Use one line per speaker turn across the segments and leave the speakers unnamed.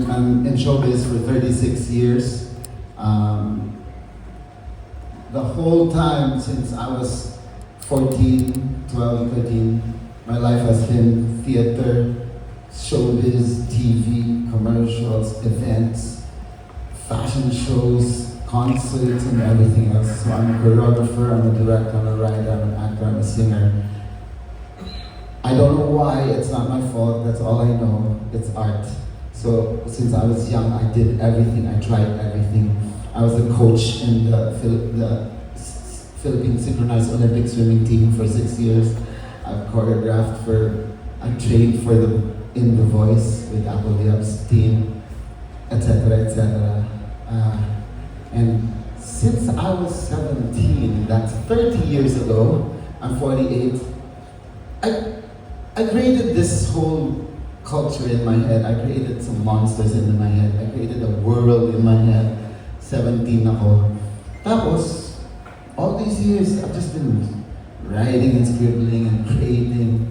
I'm in showbiz for 36 years. The whole time since I was 14, 12, 13, my life has been theater, showbiz, TV, commercials, events, fashion shows, concerts, and everything else. So I'm a choreographer, I'm a director, I'm a writer, I'm an actor, I'm a singer. I don't know why, it's not my fault, that's all I know, it's art. So since I was young, I did everything, I tried everything. I was a coach in the Philippine Synchronized Olympic Swimming Team for 6 years. I've choreographed I trained in The Voice with Applebee's team, etc., etc. And since I was 17, that's 30 years ago, I'm 48, I created this whole culture in my head. I created some monsters in my head. I created a world in my head. 17 ako. Tapos, all these years, I've just been writing and scribbling and creating.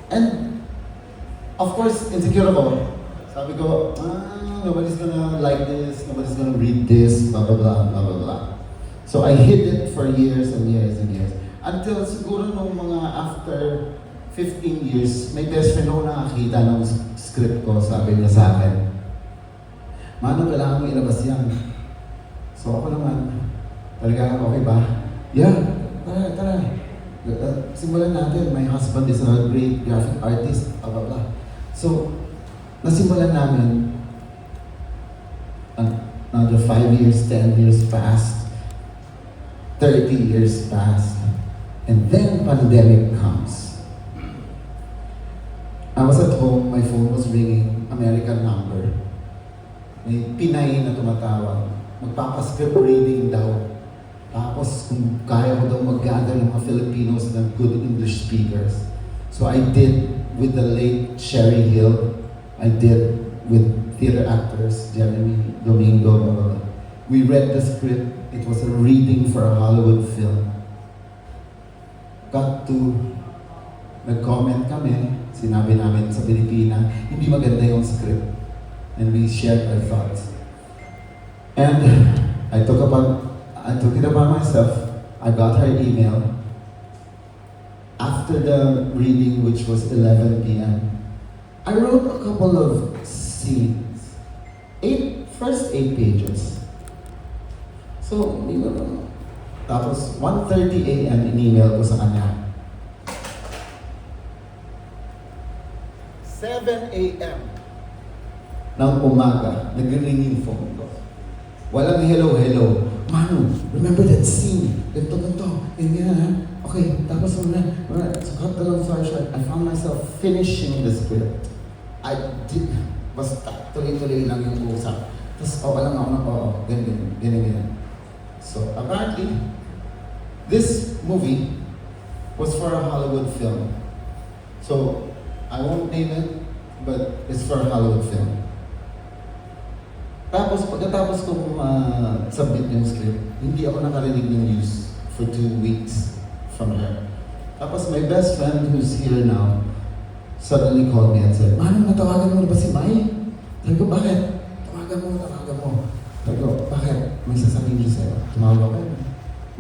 And, of course, insecure ako. Sabi ko, nobody's gonna like this, nobody's gonna read this, blah, blah, blah, blah, blah, blah. So I hid it for years and years and years. Until siguro nung mga after 15 years, may best friend ako nakakita ng script ko, sabi niya sa akin, Mano, kailangan mo ilabas yan. So ako naman, talaga, okay ba? Yeah, tara. Simulan natin. My husband is a great graphic artist, blah, blah, blah. So, nasimulan namin, another 5 years, 10 years passed, 30 years passed, and then pandemic comes. I was at home, my phone was ringing, American number. May Pinay na tumatawag. Magpapascript reading daw. Tapos kung kaya ko daw mag-gather ng mga Filipinos ng good English speakers. So I did with the late Sherry Hill. I did with theater actors, Jeremy, Domingo, blah, blah, blah. We read the script. It was a reading for a Hollywood film. Got to nag-comment kami, sinabi namin sa Pilipina, hindi maganda yung script. And we shared our thoughts. And I took it upon myself. I got her email. After the reading, which was 11 p.m., I wrote a couple of scenes. First 8 pages. So, hindi ko lang. Tapos, 1:30 a.m. in-email ko sa kanya. 7 a.m. ng umaga, nag-ring yung phone ko. Walang hello. Manu, remember that scene? Ganto, ganyan. Okay, tapos so cut the long story short, I found myself finishing the script. Basta tuloy-tuloy lang yung usap. Tapos, lang ako ganyan. So, apparently, this movie was for a Hollywood film. So, I won't name it, but it's for a Hollywood film. Tapos, pagkatapos kong submit yung script, hindi ako nakarinig ng news for 2 weeks from her. Tapos, my best friend who's here now suddenly called me and said, Manu, natawagan mo na ba si Mai? Sabi ko, bakit? Tawagan mo. Sabi ko, bakit? May sasabihin siya sa'yo. Tumawag ako.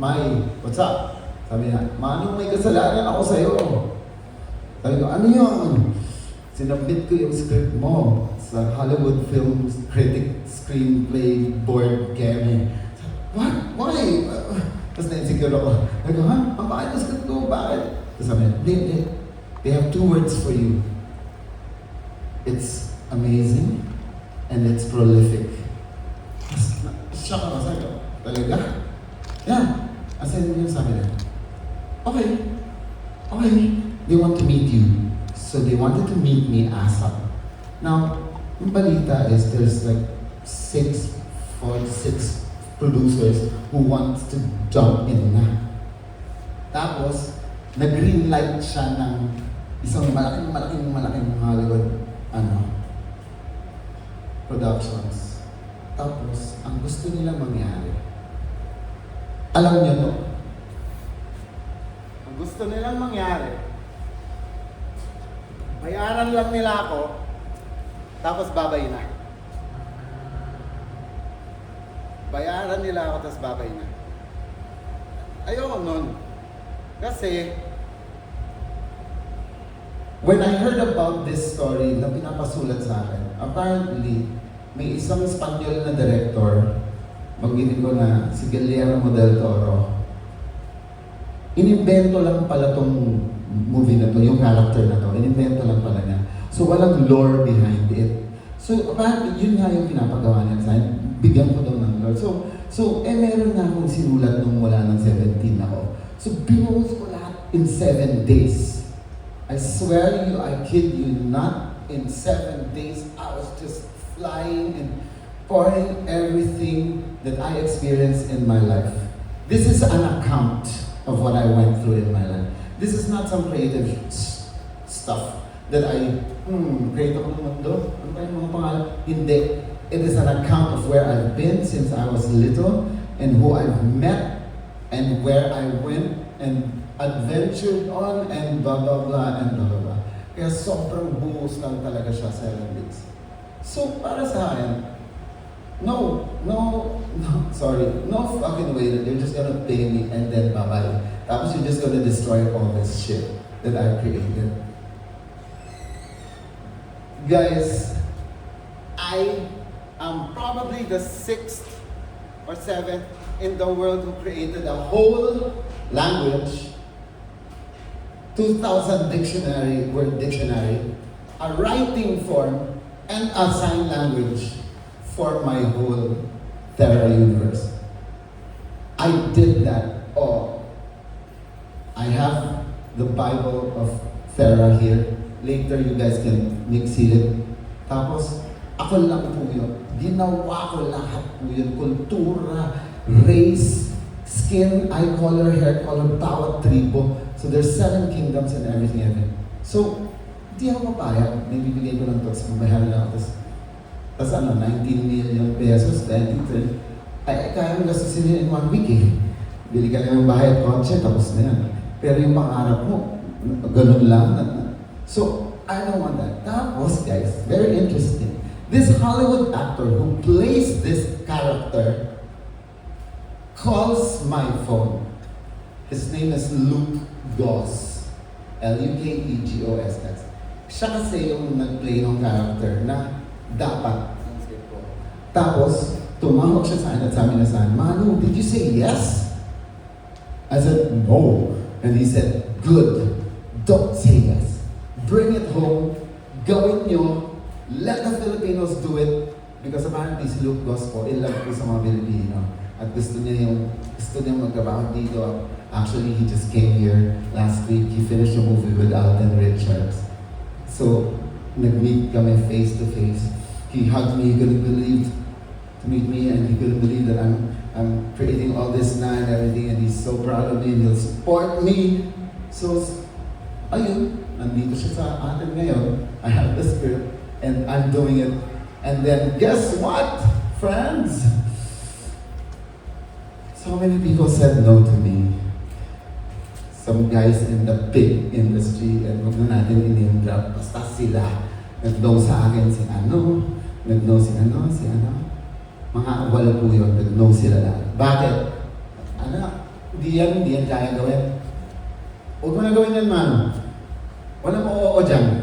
Mai, what's up? Sabi niya, Manu, may kasalanan ako sa'yo. Sabi ko, ano yun? Sinabit ko yung script mo sa Hollywood Film Critic Screenplay Board Kemi. What? Why? Tapos na-insecure ako. Sabi ko, ha? Ang bakit yung script ko? Bakit? Tapos sabi niya, they have 2 words for you. It's amazing and it's prolific. Shock ako, sabi ko, talaga? Yeah. As in, yung sabi niya, okay. They want to meet you. So they wanted to meet me ASAP. Now, yung balita is there's like 6 producers who want to jump in na. Tapos, nag-green light siya ng isang malaking Hollywood productions. Tapos, ang gusto nila mangyari, alam niyo to, ang gusto nilang mangyari, bayaran lang nila ako Tapos babay na. Bayaran nila ako, tapos babay na. Ayoko nun. Kasi, when I heard about this story na pinapasulat sa akin, apparently, may isang Espanyol na director, banggitin ko na si Guillermo del Toro. Inimbento lang pala tong movie na to, yung character na to, inimbento lang pala niya. So walang lore behind it. So apparently, yun nga yung pinapagawa niya sa akin. Bigyan ko daw ng lore. So meron na akong sinulat nung wala ng 17 ako. So binuhos ko lahat in 7 days. I swear you, I kid you not, in 7 days, I was just flying and pouring everything that I experienced in my life. This is an account of what I went through in my life. This is not some creative stuff that I, create ako ng mundo. Ano ba yung mga pangalan? Hindi. It is an account of where I've been since I was little and who I've met and where I went and adventured on and blah blah blah and blah blah blah. Kaya sobrang buhos lang talaga siya 7 days. So para sa akin, no fucking way that you're just gonna pay me and then bye-bye. Tapos you're just gonna destroy all this shit that I created. Guys, I am probably the 6th or 7th in the world who created a whole language, 2,000 word dictionary, a writing form, and a sign language for my whole Terra universe. I did that all. I have the Bible of Terra here. Later, you guys can mix it. Tapos, ako lang po yun. Ginawa ko lahat po yun. Kultura, race, skin, eye color, hair color, bawat tribo. So there's 7 kingdoms and everything. So, di ako mapayag. May bibigay ko lang ito. Tapos mabayaran lang ako. Tapos 19 million pesos, 23. Ay, kaya mo gastusin yun in 1 week eh. Bili ka lang ng bahay at kotse, tapos na yan. Pero yung pangarap mo, ganun lang. So, I don't want that. Tapos, guys, very interesting. This Hollywood actor who plays this character calls my phone. His name is Luke Goss. L-U-K-E-G-O-S-S. Siya kasi yung nag-play ng character na dapat. Tapos, tumawag siya sa akin at sabi na sa akin, Manu, did you say yes? I said, no. And he said, good. Don't say yes. Bring it home. Gawin nyo. Let the Filipinos do it. Because apparently si Luke Goss po, in love po sa mga Pilipino. At gusto niya magtrabaho dito. Actually, he just came here last week. He finished a movie with Alden Richards. So, nag-meet kami face to face. He hugged me, he couldn't believe to meet me, and he couldn't believe that I'm creating all this now and everything, and he's so proud of me, and he'll support me. So, ayun, nandito siya sa atin ngayon. I have the script, and I'm doing it. And then, guess what, friends? So many people said no to me. Some guys in the big industry, and huwag na natin in-name drop, basta sila. Nag-no sa akin si ano, nag-no si ano. Mga wala po yun, nag-no sila lang. Bakit? Hindi yan kaya gawin. Huwag mo na gawin yan, man. Wala mo oo dyan.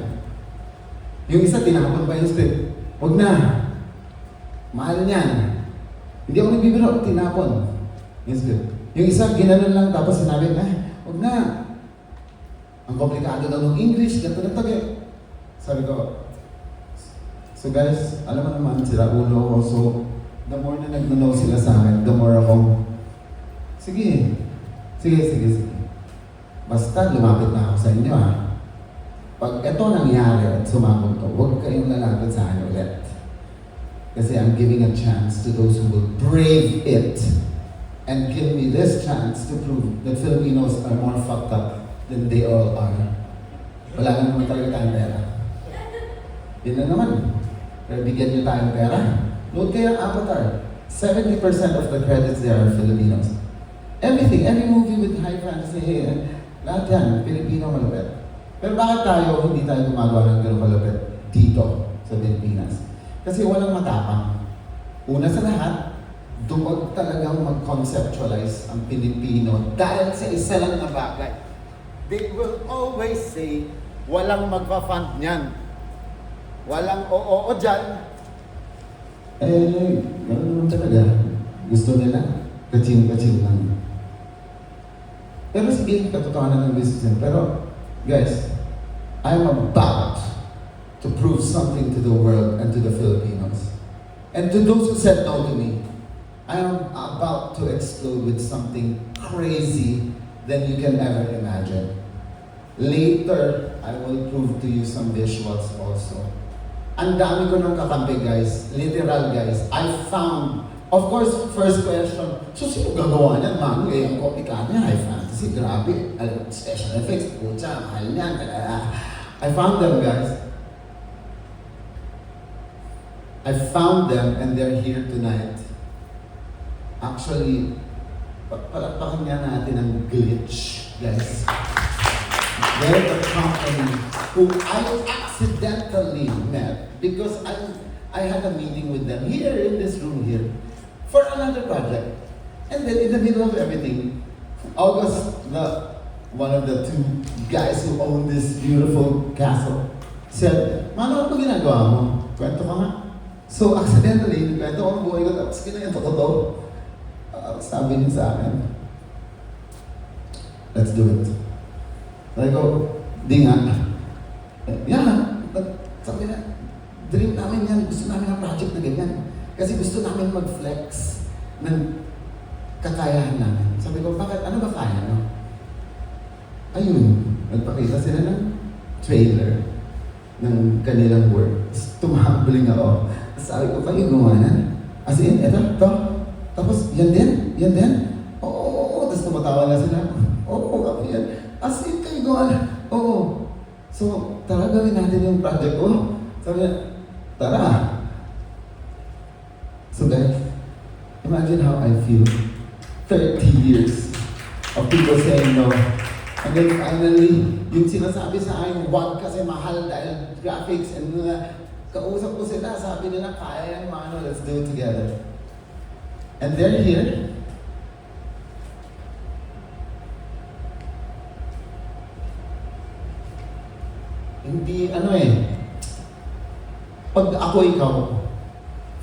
Yung isa, tinakapon pa yung script. Huwag na. Mahal niyan. Hindi ako nagbibiro, tinapon. Yung script. Yung isa, ginanon lang, tapos sinabi, huwag na. Ang komplikado daw ng English, ganito na tagay. Sabi ko, so guys, alam mo naman, sila ulo ko, so the more na nag-know sila sa akin, the more ako, sige. Basta lumapit na ako sa inyo ha. Pag ito nangyari at sumakot to, huwag kayong lalapit sa akin ulit. Kasi I'm giving a chance to those who will brave it and give me this chance to prove that Filipinos are more fucked up than they all are. Wala na naman talaga tayong pera. Yun na naman. Pero bigyan nyo tayong pera. Load kayo ang Avatar. 70% of the credits there are Filipinos. Everything, every movie with high fantasy, lahat yan, Filipino malupit. Pero bakit tayo, hindi tayo gumagawa ng ganun malupit dito? sa Pilipinas. Kasi walang matapang. Una sa lahat, duwag talagang mag-conceptualize ang Pilipino dahil sa isa lang na bagay. They will always say, walang magpa-fund niyan. Walang oo dyan. Gano'n naman talaga. Gusto nila, kaching-kaching lang. Pero sige, katotohanan ng business yan. Pero, guys, I'm about to prove something to the world and to the Filipinos. And to those who said no to me, I am about to explode with something crazy than you can ever imagine. Later, I will prove to you some visuals also. Ang dami ko ng kakampi, guys. Literal, guys. I found, of course, first question, so sino gagawa niyan, Manu? Ang copycat niya, high fantasy, grabe. Special effects, pucha, mahal niyan. I found them, guys. I found them and they're here tonight. Actually, palakpakan nga natin ang Glitch, guys. They're the company who I accidentally met because I had a meeting with them here in this room here for another project. And then in the middle of everything, August, one of the two guys who own this beautiful castle, said, Mano, ano ginagawa mo? Kwento ka nga. So accidentally, kwento ko ang buhay ko, tapos kinayento ko to. Sabi niya sa akin, let's do it. Sabi ko, di nga. Yan, sabi na, dream namin yan, gusto namin ang project na ganyan. Kasi gusto namin mag-flex ng kakayahan namin. Sabi ko, bakit? Ano ba kaya, no? Ayun, nagpakita sila ng trailer ng kanilang work. Tumambling ako. Sabi ko, kayo gumawa na? As in, eto, to. Tapos, yan din. Oo. Tapos tumatawa na sila. Oo, kami yan. As in, kayo gumawa na. Oo. So, tara gawin natin yung project ko. Sabi niya, tara. So guys, imagine how I feel. 30 years of people saying no. And then finally, yung sinasabi sa akin, wag kasi mahal dahil graphics and kausap ko sila, sabi nila, kaya yan, Mano, let's do it together. And they're here. Hindi, pag ako ikaw,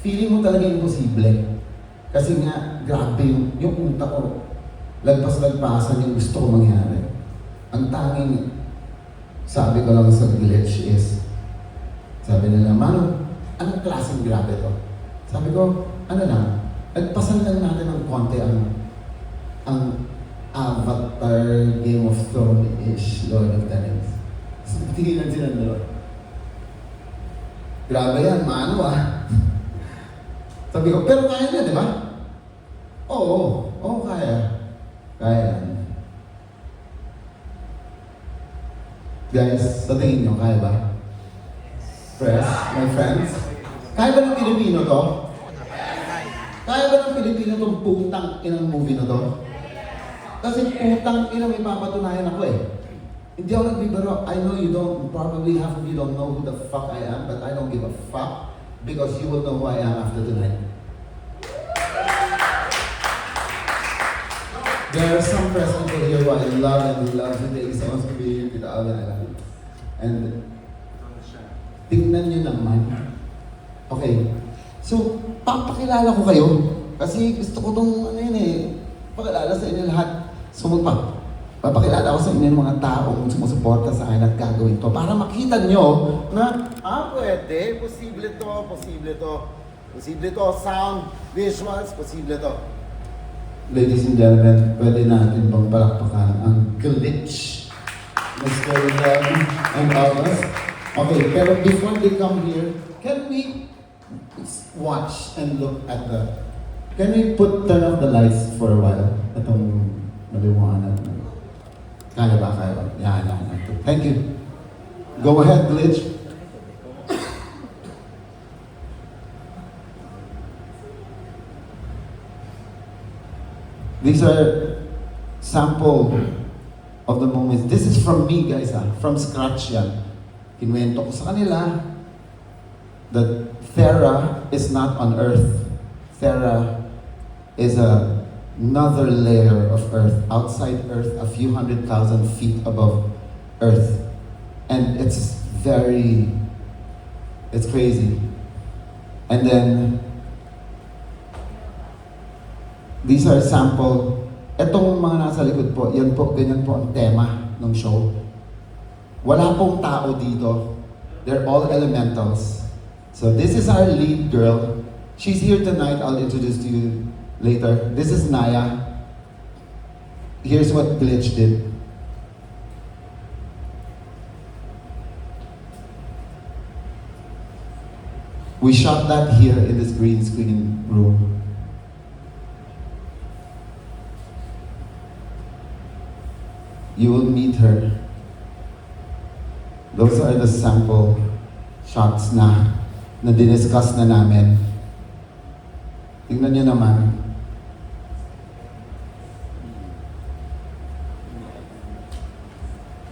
feeling mo talaga imposible. Kasi nga, grabe yung utak ko. Lagpas-lagpasan yung gusto ko mangyari. Ang tanging, sabi ko lang sa Glitch is, sabi nila, Mano, anong klaseng grabe to? Sabi ko, ano lang, nagpasan lang natin ng konti ang Avatar, Game of Thrones-ish, Lord of the Rings. So, tingin sila doon. Grabe yan, Mano Sabi ko, pero kaya na, di ba? Oo, kaya. Kaya yan. Guys, sa tingin nyo, kaya ba? Press, my friends? Kaya ba ng Pilipino to? Kaya ba ng Pilipino tong putang inang movie na to? Kasi putang inang ipapatunayan ako eh. Hindi ako nagbibiro. I know you don't, probably half of you don't know who the fuck I am, but I don't give a fuck because you will know who I am after tonight. There are some present people here who I love and we love today. Someone's to be here with Alvin and I love you. And tingnan nyo naman. Okay. So, papakilala ko kayo. Kasi gusto ko itong, pakilala sa inyo lahat. So, papakilala ko sa inyo ng mga taong sumusuporta sa akin at gagawin to para makita nyo na, pwede, posible to, sound, visuals, posible to. Ladies and gentlemen, pwede natin bang palakpakan ang Glitch, Mr. Ram and August. Okay, pero before they come here, can we watch and look at can we turn off the lights for a while? Itong maliwanag. Kaya ba? Yan. Thank you. Go ahead, Glitch. These are sample of the moments. This is from me, guys, from scratch yan. Kinwento ko sa kanila. that Thera is not on Earth. Thera is another layer of Earth, outside Earth, a few 100,000 feet above Earth. And it's crazy. And then, these are sample. Etong mga nasa likod po, yan po, ganyan po ang tema ng show. Wala pong tao dito. They're all elementals. So this is our lead girl. She's here tonight. I'll introduce to you later. This is Naya. Here's what Glitch did. We shot that here in this green screen room. You will meet her. Those are the sample shots na diniscuss na namin. Tingnan nyo naman.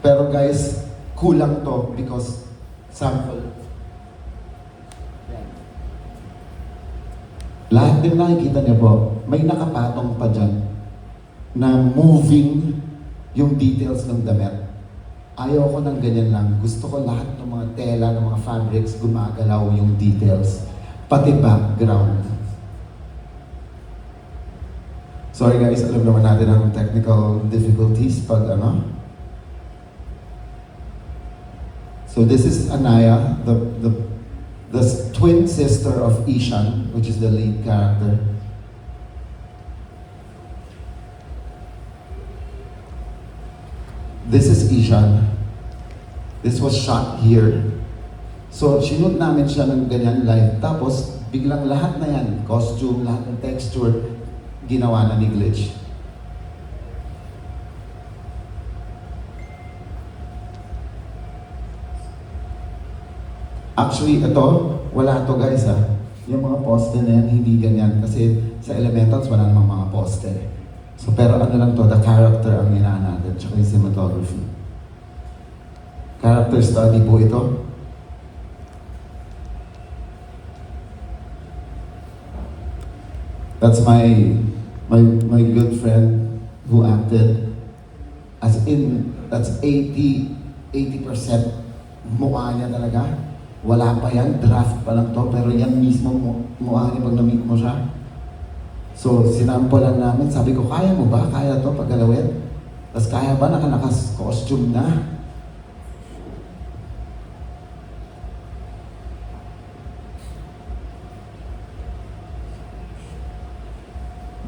Pero guys, kulang to because sample. Lahat din nakikita niyo po, may nakapatong pa dyan na moving yung details ng damit. Ayaw ko ng ganyan lang. Gusto ko lahat ng mga tela, ng mga fabrics, gumagalaw yung details. Pati background. Sorry guys, alam naman natin ang technical difficulties pag ano. So this is Anaya, the twin sister of Ishan, which is the lead character. This is Ishan. This was shot here. So, sinut namin siya ng ganyan live. Tapos, biglang lahat na yan, costume, lahat ng texture, ginawa na ni Glitch. Actually, ito, wala to guys ha. Yung mga poste na yan, hindi ganyan. Kasi sa Elementals, wala namang mga poste. So, pero ano lang to, the character ang ginaan natin, tsaka yung cinematography. Character study po ito. That's my good friend who acted. As in, that's 80% mukha niya talaga. Wala pa yan, draft pa lang to, pero yan mismo mukha niya pag na-meet mo siya. So, sinampulan namin, sabi ko, kaya mo ba? Kaya to paggalawin? Tapos kaya ba nakanakas-costume na?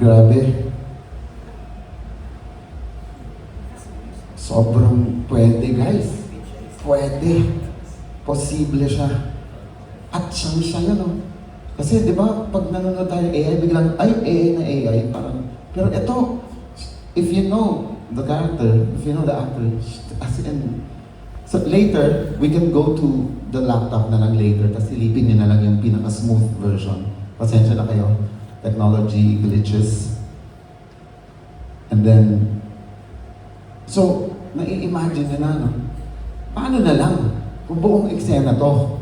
Grabe. Sobrang pwede, guys. Pwede. Posible siya. At siyang-siya yun, oh. Kasi di ba pag nanonood tayo AI, biglang, ay, AI na AI, parang, pero ito, if you know the character, if you know the actor, as in, so later, we can go to the laptop na lang later, tapos silipin niyo na lang yung pinaka-smooth version. Pasensya na kayo. Technology glitches. And then, so, nai-imagine nyo na, no? Paano na lang kung buong eksena to?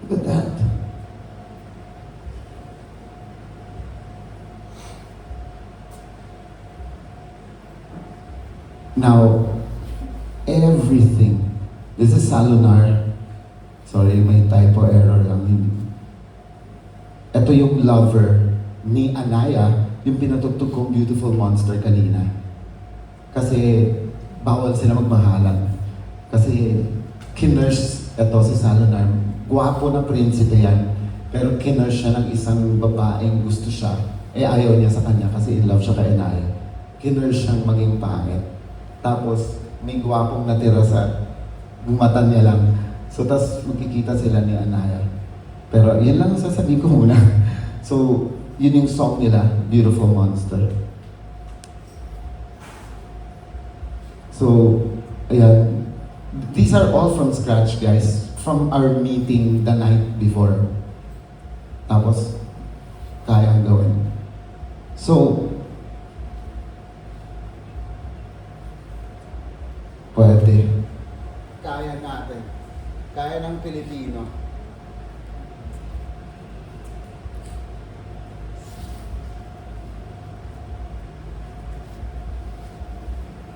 Look at that. Now, everything. This is Salunar. Sorry, may typo error lang. Ito yung lover ni Anaya, yung pinatugtog kong Beautiful Monster kanina. Kasi bawal sila magmahalan. Kasi kinurse ito si Salunar. Gwapo na prinsipe yan. Pero kinurse siya ng isang babaeng gusto siya. Eh ayaw niya sa kanya kasi in love siya kay Anaya. Kinurse siyang maging pangit. Tapos may gwapong natira sa bumatan niya lang. So tas magkikita sila ni Anaya. Pero yun lang sasabihin ko muna. So yun yung song nila, Beautiful Monster. So, ayan. These are all from scratch, guys. From our meeting the night before. Tapos, kayang gawin. So, pwede. kaya natin. Kaya ng Pilipino.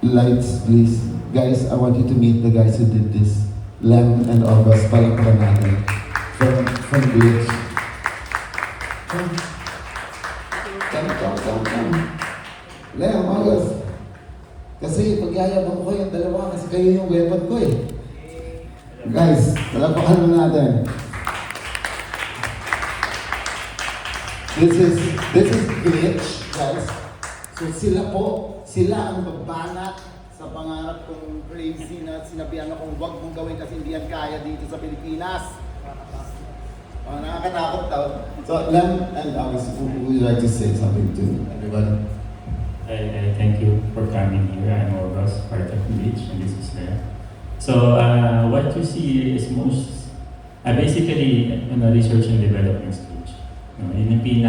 Lights, please. Guys, I want you to meet the guys who did this. Lem and August, palakpakan natin. From Beach. Come. Lem, August. Kasi pagyayabang ko yung dalawa kasi kayo yung weapon ko eh. Guys, palakpakan natin. This is Glitch, guys. So sila ang babanat sa pangarap kong crazy na sinabihan akong huwag mong gawin kasi hindi yan kaya dito sa Pilipinas. Nakakatakot daw. So, Lem and August, would you like to say something to everybody?
I thank you for coming here. I'm August, part of Beach, and this is Lem. So, what you see is basically research and development stage. Yun yung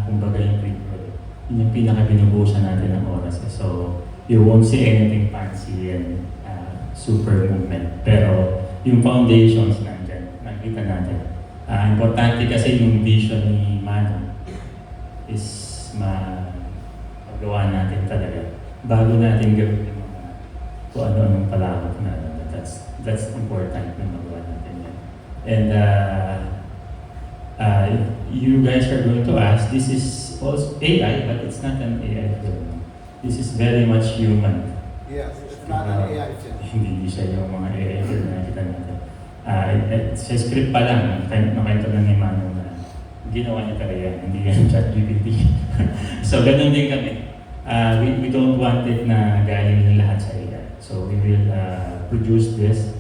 kumbaga yung pre-product. Yun yung binubuhusan natin ng oras. So, you won't see anything fancy and super movement. Pero, yung foundations nandyan, nakita natin. Importante kasi yung vision ni Mano is magawa natin talaga. Bago natin gawin yung mga kung ano-anong palawak na that's important na magawa natin yan. And you guys are going to ask, this is also AI, but it's not an AI film. This is very much human.
Yes, it's not an AI film.
Hindi siya yung mga AI film na nakita natin. Sa script pa lang, nakita na ni Mano na ginawa niya talaga yan, hindi yan ChatGPT. So, ganun din kami. We don't want it na galing ng lahat sa AI. So, we will produce this,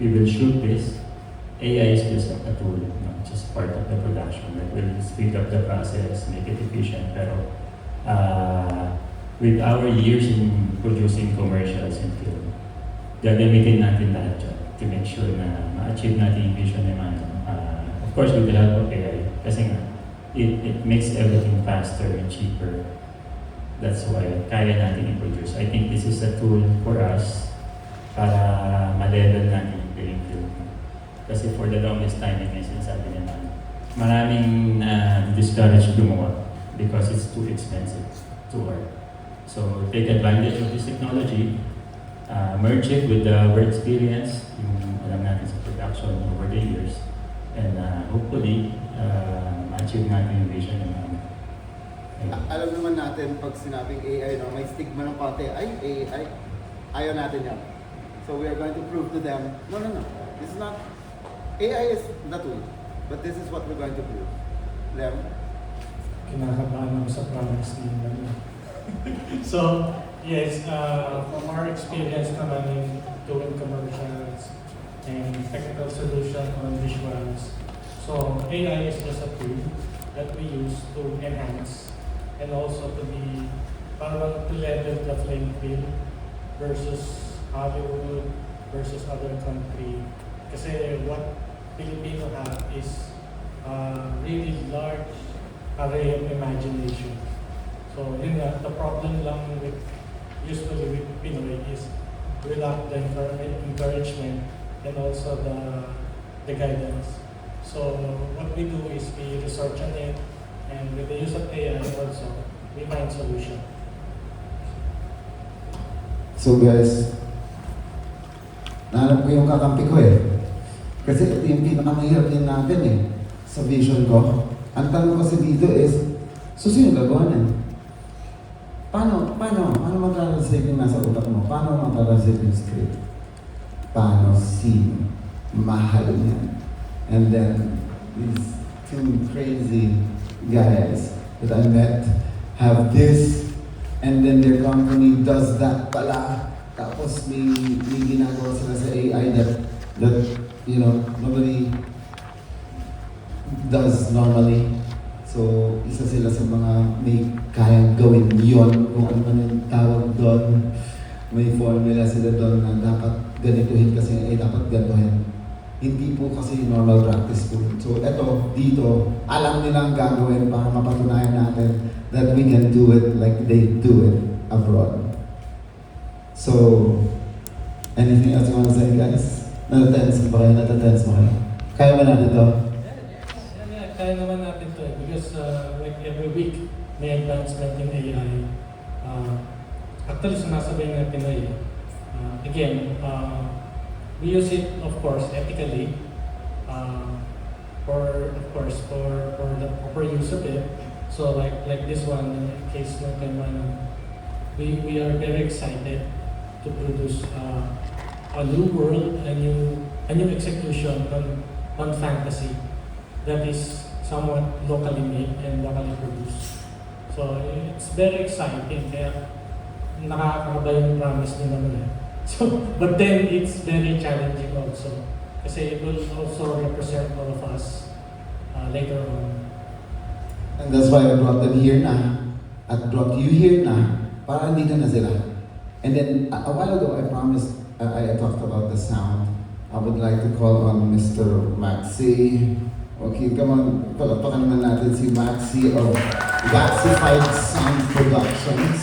we will shoot this. AI is just a tool, just part of the production that will speed up the process, make it efficient. Pero with our years in producing commercials and film, gagamitin natin lahat dyan to make sure na ma-achieve natin yung vision ni Mano. Of course, with the help of AI, kasi nga, it makes everything faster and cheaper. That's why kaya natin i-produce. I think this is a tool for us para ma-level natin yung playing field. Kasi for the longest time, may sinasabi nila, maraming discouraged gumawa because it's too expensive, too hard. So take advantage of this technology, merge it with our experience, yung alam natin sa production over the years, and hopefully, ma-achieve natin yung vision ng
Alam naman natin pag sinabing AI, no, may stigma ng konti, ay AI, ayaw natin yan. So we are going to prove to them, no, this is not, AI is the tool, but this is what we're going to prove. Lem?
Kinakabahan ako sa promise ni Mano. So, yes, from our experience naman in doing commercials and technical solution on visuals, so AI is just a tool that we use to enhance and also to be parang to level the playing field versus Hollywood versus other country. Kasi what Filipino have is really large array of imagination. So yun nga, the problem lang usually with Pinoy is we lack the encouragement and also the guidance. So what we do is we research on it, and with the use of AI also, we find solution.
So guys, nahanap ko yung kakampi ko eh. Kasi ito yung pinakamahirap din natin eh, sa vision ko. Ang tanong kasi dito is, sino gagawa niyan? Paano mag-translate yung nasa utak mo? Paano mag-translate yung script? Paano sino? Mahal niyan. And then, these two crazy guys that I met have this, and then their company does that pala. Tapos may ginagawa sila sa AI that nobody does normally. So, isa sila sa mga may kayang gawin yon, kung ano man yung tawag doon. May formula sila doon na dapat ganituhin kasi dapat ganituhin. Hindi po kasi normal practice po. So, dito, alam nilang gagawin para mapatunayan natin that we can do it like they do it abroad. So, Anything else you want to say, guys? Natatense ba kayo? Natatense ba kayo? Kaya ba natin to?
Yeah, kaya naman natin to eh. Because like every week, may advancement in AI. Actually, sumasabay nga Pinoy eh. Again, we use it, of course, ethically. For the proper use of it. So like this one, in case ng kay Manong, we are very excited to produce a new world, a new execution on fantasy that is somewhat locally made and locally produced. So it's very exciting. Kaya nakakaba yung promise din naman eh. So, but then it's very challenging also. Kasi it will also represent all of us later on.
And that's why I brought them here na. At brought you here na. Para andito na sila. And then, a while ago, I promised, I talked about the sound. I would like to call on Mr. Maxi. Okay, come on, palakpakan naman natin si Maxi of Waxified Sound Productions.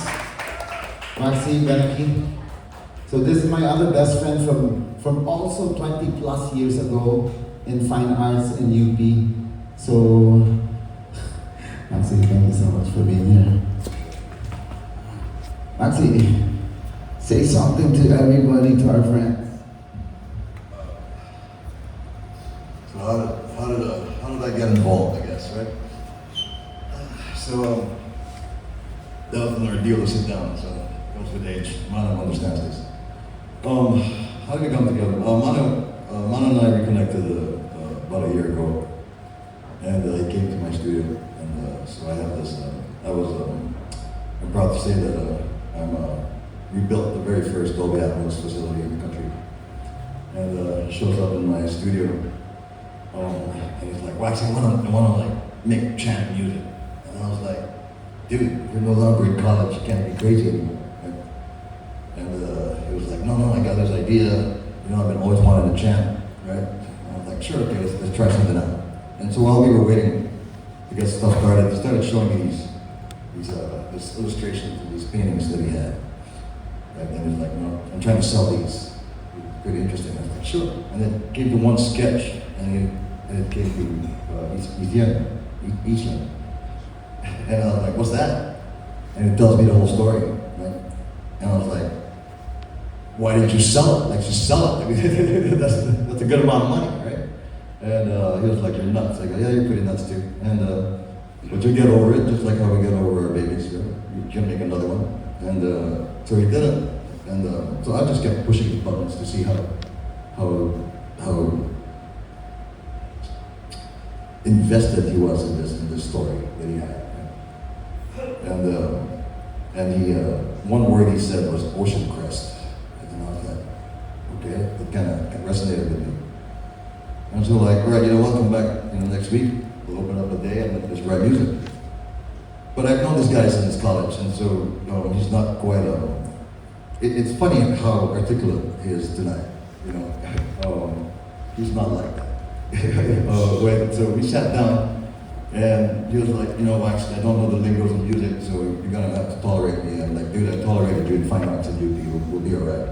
Maxi Benaki. So this is my other best friend from also 20 plus years ago in fine arts in UP. So, Maxi, thank you so much for being here. Maxi, say something to everybody, to our friends.
So how did I get involved, I guess, right? So, that was an ordeal to sit down, so it comes with age. Mano understands this. How did we come together? Mano and I reconnected about a year ago, and he came to my studio, and so I have this. I'm proud to say that we built the very first Dolby Atmos facility in the country, and he shows up in my studio, and he's like, "Wax, I wanna like make chant music," and I was like, "Dude, you're no longer in college. You can't be crazy anymore." And he was like, no, I got this idea. You know, I've been always wanting to chant, right? And I was like, sure, okay, let's try something out. And so while we were waiting to get stuff started, he started showing me these illustrations of these paintings that he had. Right? And he was like, no, I'm trying to sell these. Pretty interesting. I was like, sure. And then came to one sketch, and it came to Eastland. And I was like, what's that? And it tells me the whole story, right? And I was like, why didn't you sell it? Like, just sell it. I mean, that's a good amount of money, right? And he was like, you're nuts. I go, yeah, you're pretty nuts too. And but you get over it, just like how we get over our babies. You can make another one. And so he did it. And so I just kept pushing his buttons to see how invested he was in this story that he had. And he one word he said was ocean crest. And I was like, okay, it kind of resonated with me. And so like, all right, you know what, come back next week, we'll open up a day and let's write music. But I've known this guy since college, and so he's not quite it's funny how articulate he is tonight, he's not like that. So we sat down, and he was like, actually, I don't know the lingos of music, so you're gonna have to tolerate me. I'm like, dude, I tolerated you in fine arts and we'll be alright.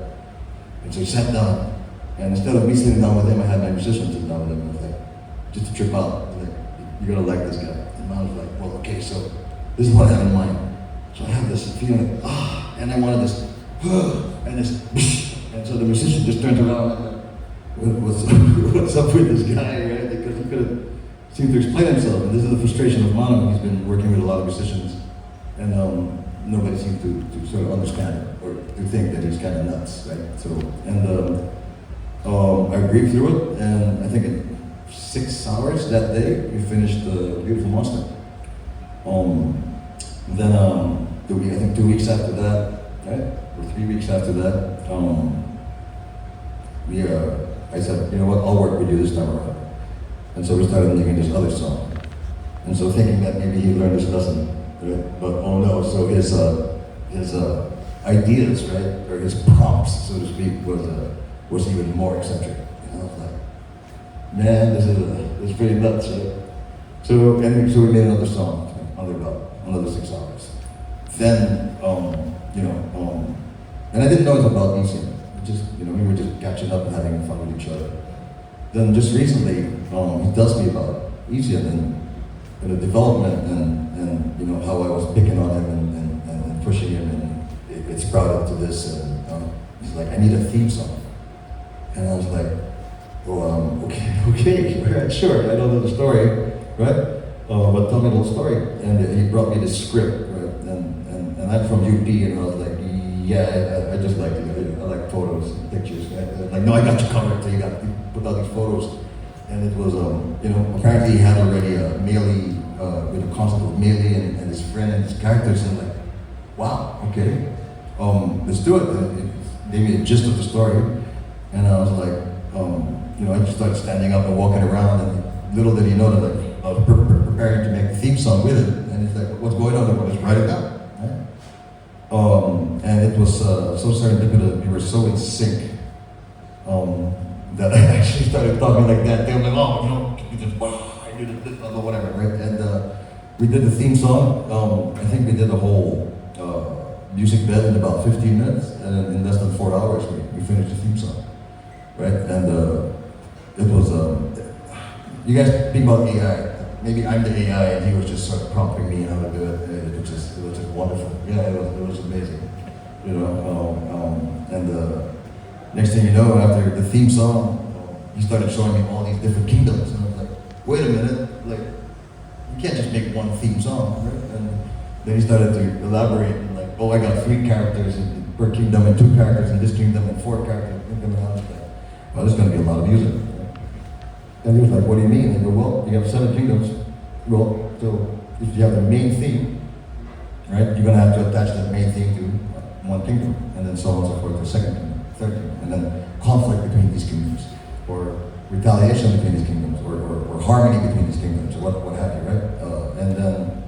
And so he sat down, and instead of me sitting down with him, I had my musicians sitting down with him, and I was like, just to trip out, like, you're gonna like this guy. And I was like, well, okay, so this is what I have in mind. So I have this feeling, and I wanted this, and this, and so the musician just turned around and like, what's up with this guy, right? Because he couldn't seem to explain himself. And this is the frustration of Mano. He's been working with a lot of musicians, and nobody seems to sort of understand it or to think that he's kind of nuts, right? So, and I grieved through it, and I think in 6 hours that day, we finished Beautiful Monster. Then, I think 2 weeks after that, right? Or 3 weeks after that, I said, you know what, I'll work with you this time around. And so we started making this other song. And so thinking that maybe he learned his lesson, right? But oh no, so his ideas, right, or his prompts, so to speak, was even more eccentric. And I was like, man, this is pretty nuts, right? So we made another song under about another 6 hours. Then, and I didn't know it about Elysium. just, you know, we were just catching up and having fun with each other. Then just recently, he tells me about Easy and the development and you know, how I was picking on him and pushing him, and it sprouted to this, and he's like, I need a theme song. And I was like, oh, okay, right, sure, I don't know the story, right? But tell me the whole story. And he brought me this script, right? And I'm from UP, and I was like, yeah, I just like it. I like photos and pictures. Right? Like, no, I got you covered. So you put out these photos, and it was, you know, apparently he had already a Mealy, with a concept of Mealy and his friend and his characters, and like, wow, okay, let's do it. And it gave me the gist of the story, and I was like, you know, I just started standing up and walking around, and little did he know that like I was preparing to make a theme song with it, and he's like, what's going on? I'm like, just write it down. Right? And it was so serendipitous. We were so in sync that I actually started talking like that. They were like, oh, you know, we just, I did it, whatever, right? And we did the theme song. I think we did the whole music bed in about 15 minutes, and in less than 4 hours, we finished the theme song, right? And it was, you guys think about AI. Maybe I'm the AI, and he was just sort of prompting me how to do it. It was just wonderful. Yeah, it was amazing. You know, next thing you know, after the theme song, he started showing me all these different kingdoms, and I was like, wait a minute, like, you can't just make one theme song, right? And then he started to elaborate, and like, oh, I got 3 characters per kingdom, and 2 characters in this kingdom, and 4 characters in this kingdom, and I was like, well, there's gonna be a lot of music. And he was like, what do you mean? And I go, well, you have 7 kingdoms. Well, so if you have the main theme, right, you're gonna have to attach that main theme to one kingdom, and then so on and so forth, the second kingdom, third kingdom, and then conflict between these kingdoms, or retaliation between these kingdoms, or harmony between these kingdoms, or what have you, right? And then,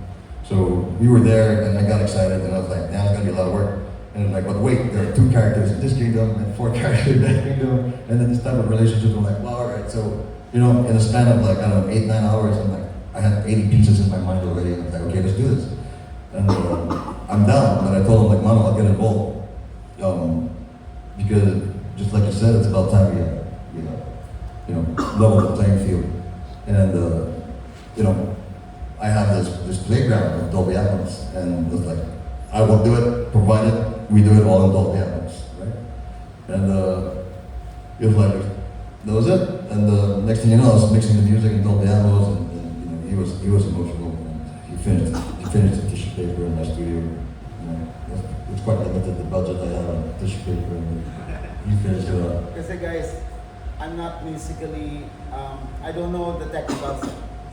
so we were there, and I got excited, and I was like, now it's gonna be a lot of work. And I'm like, but wait, there are 2 characters in this kingdom, and 4 characters in that kingdom, and then this type of relationship, I'm like, well, all right, so, you know, in a span of like, I don't know, 8-9 hours, I'm like, I had 80 pieces in my mind already, and I'm like, okay, let's do this. And I'm down, but I told him, like, Mano, I'll get involved. Because, just like you said, it's about time we level the playing field. And, you know, I have this playground of Dolby Atmos, and it's like, I will do it, provided we do it all in Dolby Atmos, right? And it was like, that was it. And the next thing you know, I was mixing the music in Dolby Atmos, and you know, he was emotional. And he finished the tissue paper in my studio. You know, it's quite limited, the budget I have on tissue paper, and he finished it up.
Kasi guys, I'm not musically, I don't know the technicals.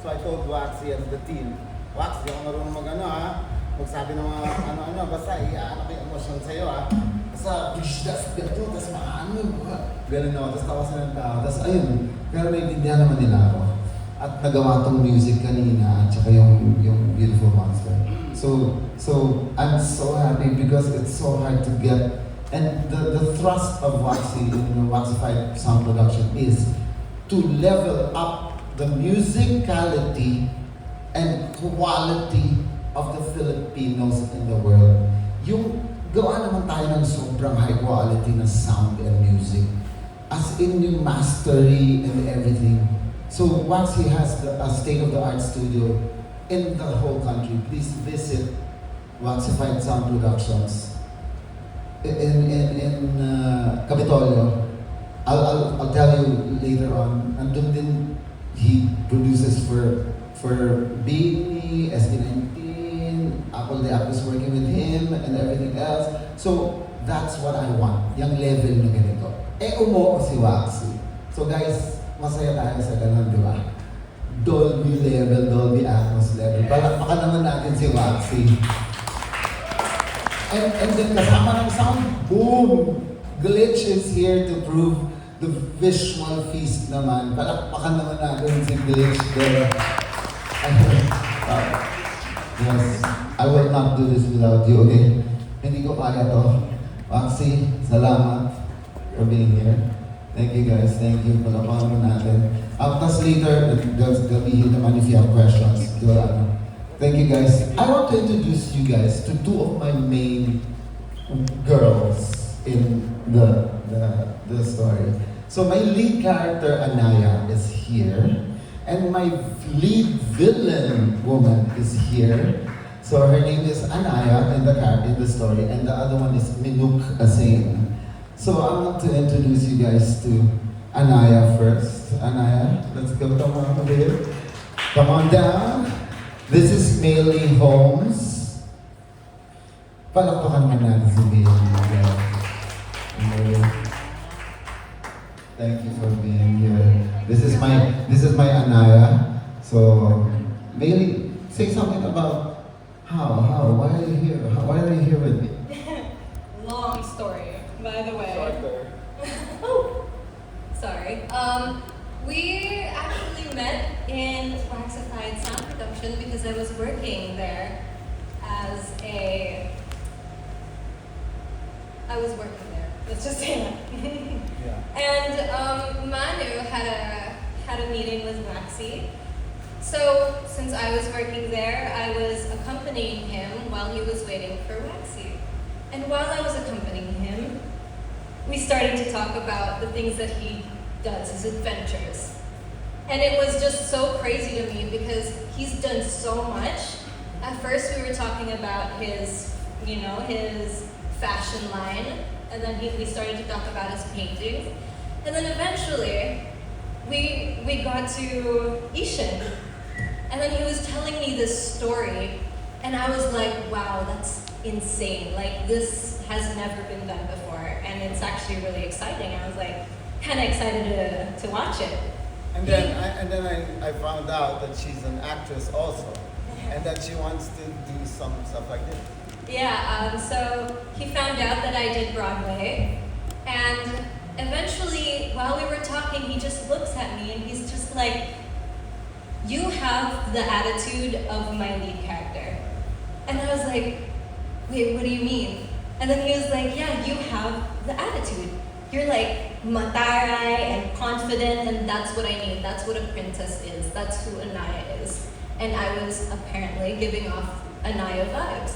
So I told Waxy and the team, Wax, di ako marunong mag-ano ha, magsabi ng mga ano-ano, basta i-ano ko yung emosyon sa'yo ha. Basta, das gato, tas maano, ganun ako, tas tawasan ng tao, tas ayun, pero naiintindihan naman nila ako. At nagawa tong music kanina, at saka yung Beautiful Monster. So I'm so happy because it's so hard to get, and the thrust of Waxy in Waxified Sound Production is to level up the musicality and quality of the Filipinos in the world. Yung gawa naman tayo ng sobrang high quality na sound and music. As in yung mastery and everything. So Waxy has a state-of-the-art studio in the whole country. Please visit Waxified Sound Productions in Capitolio. I'll tell you later on. Andun din he produces for Baby, SB19, Apple the App is working with him, and everything else. So that's what I want, yung level na ganito. Umuo si Waxy. So guys, masaya tayo sa ganun, di ba? Dolby level, Dolby Atmos level. Palakpakan naman natin si Waxy. And then kasama ng sound, boom! Glitch is here to prove the visual feast naman. Palakpakan naman natin si Glitch there. Yes, I will not do this without you, okay? Hindi ko kaya to. Waxy, salamat for being here. Thank you guys, thank you. Palakpakan naman natin. Tapos later, gabihin naman if you have questions. Thank you guys. I want to introduce you guys to 2 of my main girls in the
the story. So my lead character, Anaya, is here. And my lead villain woman is here. So her name is Anaya in the story, and the other one is Minuk Asain. So I want to introduce you guys to Anaya first. Anaya, let's go. Come on here. Come on down. This is Maylee Holmes. Palakpakan man natin si Maylee. Thank you for being here. This is my Anaya. So Maylee, say something about why are you here? Why are you here with me?
Long story, by the way.
Shorter.
Oh, sorry. We actually met in Waxified Sound Production because I was working there I was working there. Let's just say that.
Yeah.
And Manu had a meeting with Waxy. So since I was working there, I was accompanying him while he was waiting for Waxy. And while I was accompanying him, we started to talk about the things that he does, his adventures. And it was just so crazy to me because he's done so much. At first we were talking about his fashion line, and then we started to talk about his paintings. And then eventually, we got to Ishin. And then he was telling me this story, and I was like, wow, that's insane. Like, this has never been done before, and it's actually really exciting. I was like, kind of excited to watch it.
And then I found out that she's an actress also, and that she wants to do some stuff like this.
Yeah, so he found out that I did Broadway, and eventually, while we were talking, he just looks at me and he's just like, you have the attitude of my lead character. And I was like, wait, what do you mean? And then he was like, yeah, you have the attitude. You're like mataray and confident, and that's what I need. That's what a princess is. That's who Anaya is. And I was apparently giving off Anaya vibes.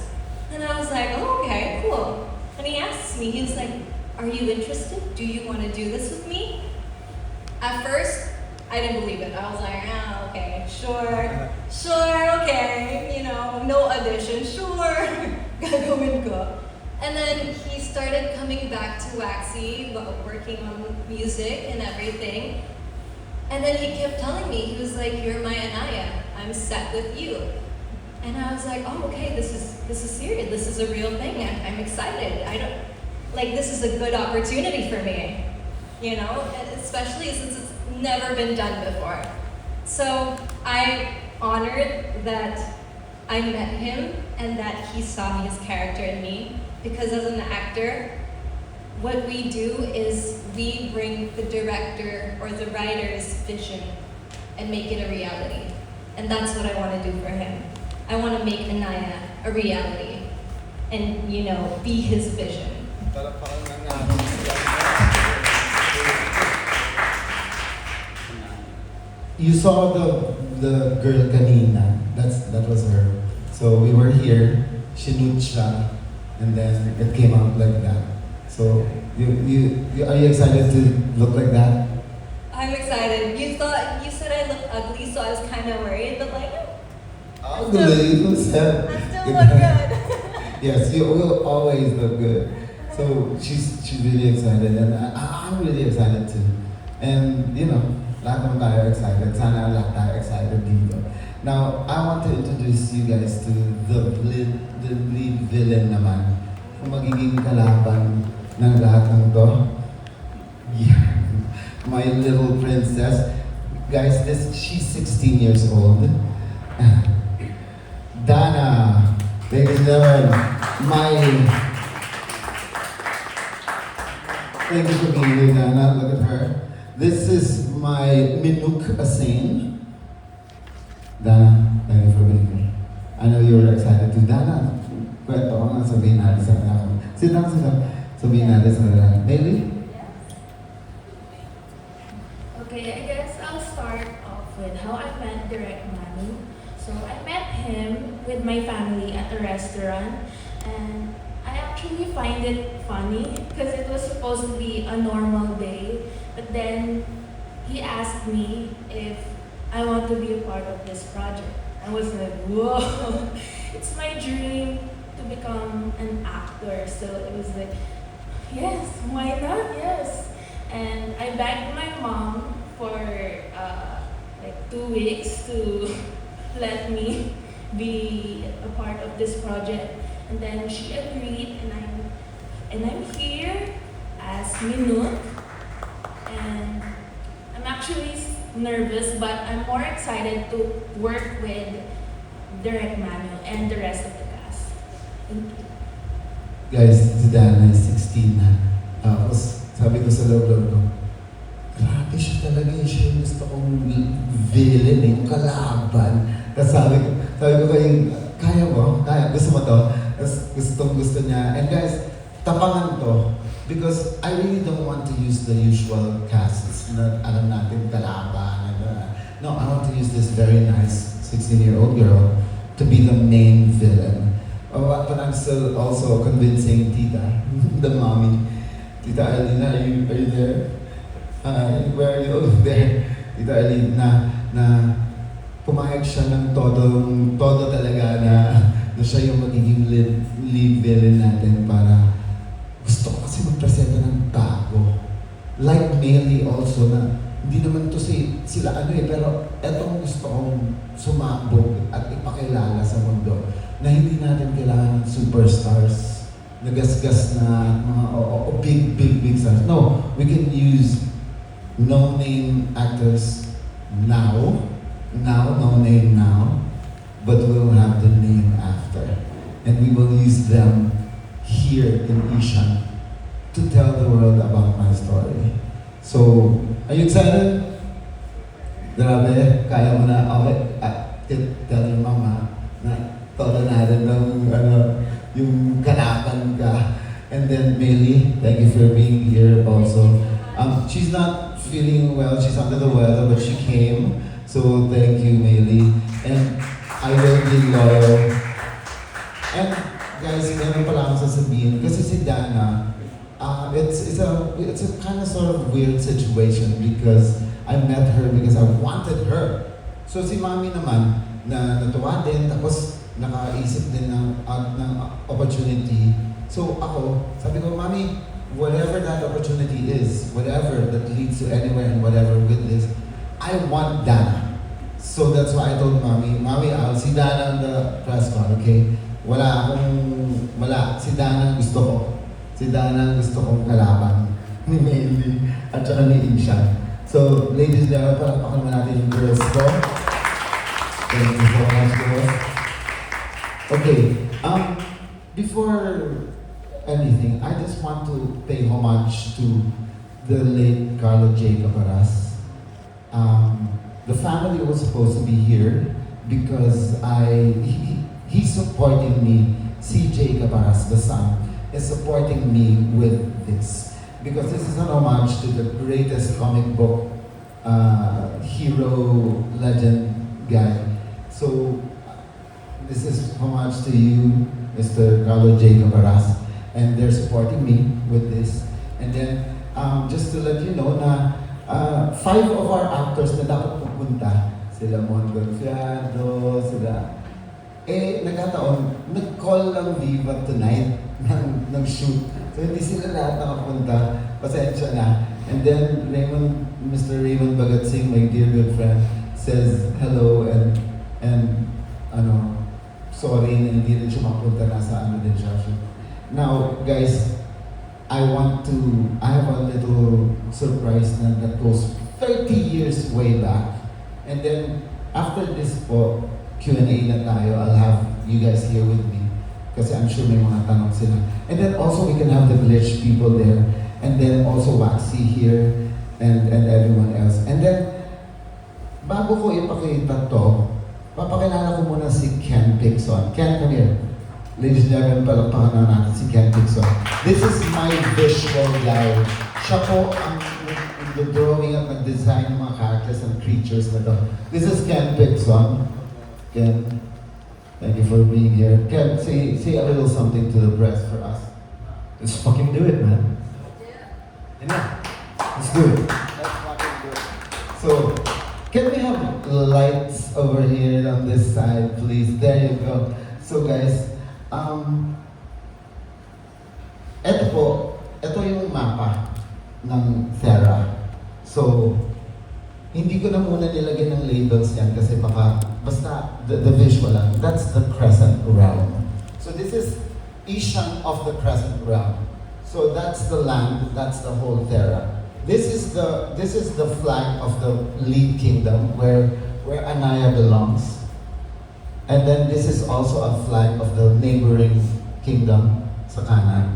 And I was like, oh, okay, cool. And he asks me, he was like, are you interested? Do you want to do this with me? At first, I didn't believe it. I was like, okay, sure, okay, no audition, sure, gagawin ko. And then he started coming back to Waxy, working on music and everything. And then he kept telling me, he was like, you're my Anaya, I'm set with you. And I was like, oh, okay, this is serious, this is a real thing, I'm excited. This is a good opportunity for me, especially since it's never been done before. So I'm honored that I met him and that he saw his character in me, because as an actor, what we do is we bring the director or the writer's vision and make it a reality. And that's what I want to do for him. I want to make Anaya a reality and, be his vision.
Palakpakan lang natin siya.
You saw the girl kanina. That was her. So we were here. Sinut siya, and then it came out like that. So are you excited to look like that?
I'm excited. You said I look ugly, so I was kind of worried, but
Ugly, who said?
I still look good.
Yes, you will always look good. So she's really excited, and I'm really excited too. And lahat ng tayo excited. Sana lahat tayo excited dito. Now, I want to introduce you guys to the lead villain naman. Kung magiging kalaban ng lahat ng to. Yeah. My little princess. Guys, she's 16 years old. Dana. Ladies and gentlemen, thank you for being here, Dana. Look at her. This is my Minuk Asain. Dana, thank you for being here. I know you were excited too. Dana, kwento ko nga, sabihin natin sa kanila. Sit down. Sabihin natin sa kanila. Maylee?
Okay, I guess I'll start off with how I met Direct Manu. So I met him with my family at a restaurant, and I actually actually find it funny because it was supposed to be a normal day. But then he asked me if I want to be a part of this project. I was like, whoa, it's my dream to become an actor. So it was like, yes, why not? Yes. And I begged my mom for like 2 weeks to let me be a part of this project. And then she agreed, and I'm here as Minut. And I'm actually nervous, but I'm more excited to work with Direct Manuel and the rest of the cast. Thank you.
Guys, si Dana is 16 na. Tapos, sabi ko sa loob-loob ko, grabe siya talaga siya yung gusto kong villain, yung kalaban. Tapos sabi ko kayo, kaya mo? Kaya? Gusto mo to? Tapos gusto niya. And guys, tapangan to. Because I really don't want to use the usual casts na alam natin kalaban. No, I want to use this very nice 16-year-old girl to be the main villain. But I'm still also convincing Tita, the mommy. Tita Alina, are you there? Where are you? Oh, there. Tita Alina, na pumayag siya ng todo talaga na siya yung magiging lead villain natin para gusto ko kasi magpresenta ng tago. Like Meili also na hindi naman to sila pero etong gusto kong sumabog at ipakilala sa mundo na hindi natin kailangan ng superstars na gasgas na mga big stars. No, we can use no-name actors now, no name now, but we'll have the name after. And we will use them here in Ishan to tell the world about my story. So, are you excited? Grabe, kaya mo na. Okay, tell your mama na todo natin ng yung kalaban ka. And then Meili, thank you for being here also. She's not feeling well, she's under the weather, but she came. So thank you, Meili. And I will be loyal. And guys, meron pala akong sasabihin. Kasi si Dana, it's a kind of sort of weird situation because I met her because I wanted her. So si Mami naman, na natuwa din, tapos nakaisip din ng opportunity. So ako, sabi ko, Mami, whatever that opportunity is, whatever that leads to anywhere and whatever with this, I want Dana. So that's why I told Mami, I'll see Dana on the press con, okay? Wala. Si Dana gusto ko. Si Dana gusto kong kalaban. Ni Meili at saka ni Isha. So, ladies and gentlemen, palakpakan mo natin yung girls ko. Thank you so much, girls. Okay, before anything, I just want to pay homage to the late Carlo J. Caparas. The family was supposed to be here because he's supporting me. CJ Caparas, the son, is supporting me with this. Because this is an homage to the greatest comic book hero, legend guy. So, this is homage to you, Mr. Carlo J. Caparas. And they're supporting me with this. And then, just to let you know na 5 of our actors na dapat pupunta, sila Mon Gonfiado, sila, nagkataon, nag-call lang Viva tonight ng shoot. So hindi sila lahat nakapunta, pasensya na. And then Mr. Raymond Bagatsing, my dear good friend, says hello and sorry na hindi rin siya makapunta, nasa din siya shoot. Now, guys, I have a little surprise that goes 30 years way back. And then, after this po, Q&A na tayo, I'll have you guys here with me. Kasi I'm sure may mga tanong sila. And then also, we can have the Glitch people there. And then also Waxy here, and everyone else. And then, bago ko ipakita to, papakilala ko muna si Ken Pixon. Ken, come here. Ladies and gentlemen, palakpakan na natin si Ken Pixon. This is my visual guy. Siya po ang drawing at nag-design ng mga characters and creatures na to. This is Ken Pixon. Ken, thank you for being here. Ken, say a little something to the press for us.
Let's fucking do it, man. Yeah. Let's do it.
Let's fucking do it.
So, can we have lights over here on this side, please? There you go. So guys, ito yung mapa ng Thera. So, hindi ko na muna nilagyan ng labels yan kasi basta the visual lang. That's the crescent realm. So this is Ishan of the crescent realm. So that's the land, that's the whole Thera. This is the flag of the lead kingdom where Anaya belongs. And then this is also a flag of the neighboring kingdom sa kanan,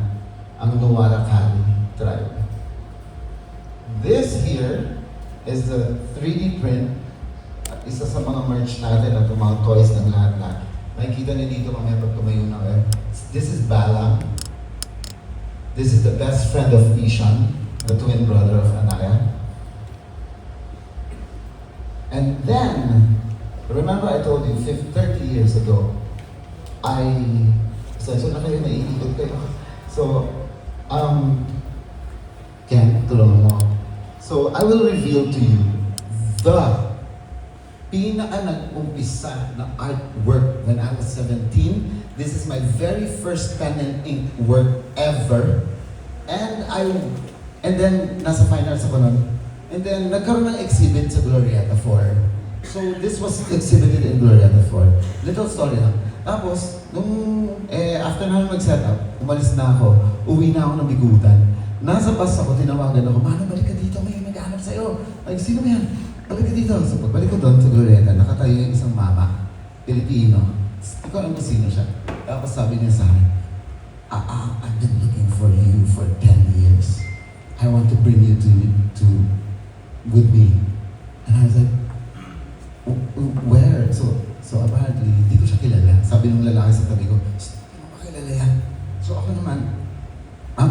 ang Nuwara Kali tribe. This here is the 3D print, isa sa mga merch natin at mga toys ng lahat-lahat. Makikita niyo dito mamaya pag tumayo na kayo. This is Bala. This is the best friend of Ishan, the twin brother of Anaya. And then, remember I told you, 30 years ago, so na kayo, naiikot kayo. So, Ken, tulungan mo. So, I will reveal to you the pinaka-nag-umpisa na artwork when I was 17. This is my very first pen and ink work ever. And then, nasa fine arts ako nun. And then, nagkaroon ng exhibit sa Glorieta 4. So, this was exhibited in Glorieta 4. Little story lang. Tapos, after namin mag-set up, umalis na ako, uwi na ako ng bigutan. Nasa bus ako, tinawagan ako, Mano, balik ka dito, may naghahanap sa'yo. Ay, sino ba yan? Balik ka dito. So, pagbalik ko doon sa Glorieta, nakatayo yung isang mama, Pilipino. Hindi ko alam kung sino siya. Tapos sabi niya sa akin, I've been looking for you for 10 years. I want to bring you to with me. And I was like, where? So apparently, hindi ko siya kilala. Sabi ng lalaki sa tabi ko, hindi mo makilala yan. So ako naman,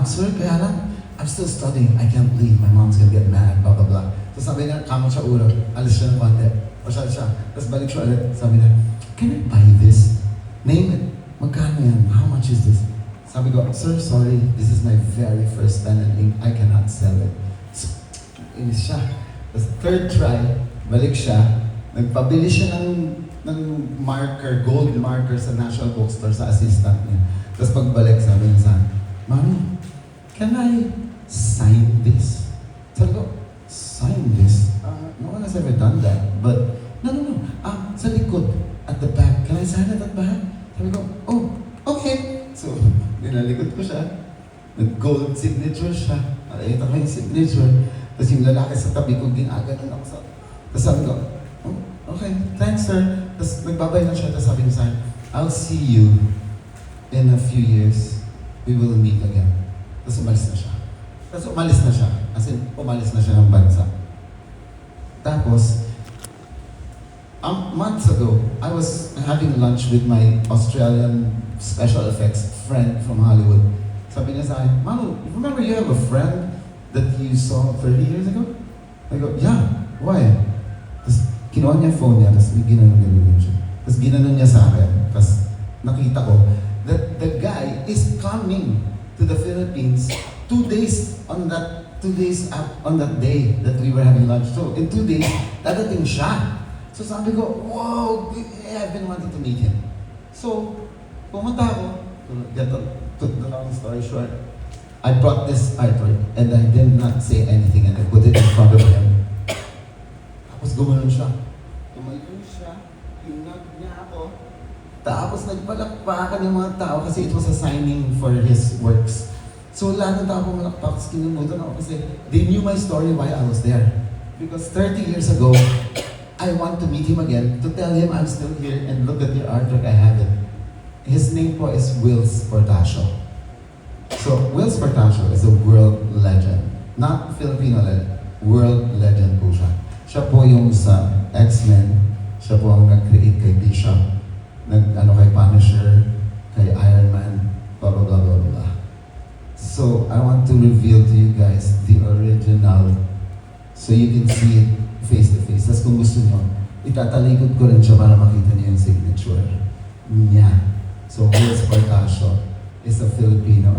sir, kaya lang, I'm still studying. I can't leave. My mom's gonna get mad, blah, blah, blah. So sabi niya, kamo siya ulo. Alis siya ng konti. Pasyal siya. Tapos balik siya ulit. Sabi niya, can I buy this? Name it. Magkano yan? How much is this? Sabi ko, sir, sorry. This is my very first pen and ink. I cannot sell it. So, inis siya. Tapos third try, balik siya. Nagpabili siya ng marker, gold marker sa National Bookstore sa assistant niya. Tapos pagbalik, sabi niya sa akin, Mami, can I sign this? Sabi ko, sign this? No one has ever done that. But, no. Sa likod, at the back. Can I sign it at the back? Sabi ko, oh, okay. So, nilalikod ko siya. Nag-gold signature siya. Ito ko yung signature. Tapos yung lalaki sa tabi ko, ginaganon ako sa... Tapos sabi ko, oh, okay, thanks sir. Tapos nagbabay na siya. Tapos sabi niya sa akin, I'll see you in a few years. We will meet again. Tapos umalis na siya. As in, umalis na siya ng bansa. Tapos, months ago, I was having lunch with my Australian special effects friend from Hollywood. Sabi niya sa akin, Manu, remember you have a friend that you saw 30 years ago? I go, yeah, why? Tapos kinuha niya phone niya, tapos ginanon siya. Tapos ginanon niya sa akin, tapos nakita ko that the guy is coming to the Philippines 2 days on that day that we were having lunch. So in 2 days, dadating siya. So sabi ko, wow, I've been wanting to meet him. So, pumunta ako, to the long story short, I brought this artwork and I did not say anything and I put it in front of him. Tapos gumanon siya. Tumayo siya, hinag niya ako. Tapos nagpalakpakan yung mga tao kasi it was a signing for his works. So lahat ng tao pumalakpak, tapos kinumutan ako kasi they knew my story why I was there. Because 30 years ago, I want to meet him again to tell him I'm still here and look at the artwork I have it. His name po is Wills Portacio. So Wills Portacio is a world legend. Not Filipino legend, world legend po siya. Siya po yung sa X-Men, siya po ang nag-create kay Bishop, kay Punisher, kay Iron Man, blah blah blah blah blah. So I want to reveal to you guys the original so you can see it face to face. Tapos kung gusto nyo, itatalikod ko rin siya para makita niyo yung signature niya. So Wills Portacio is a Filipino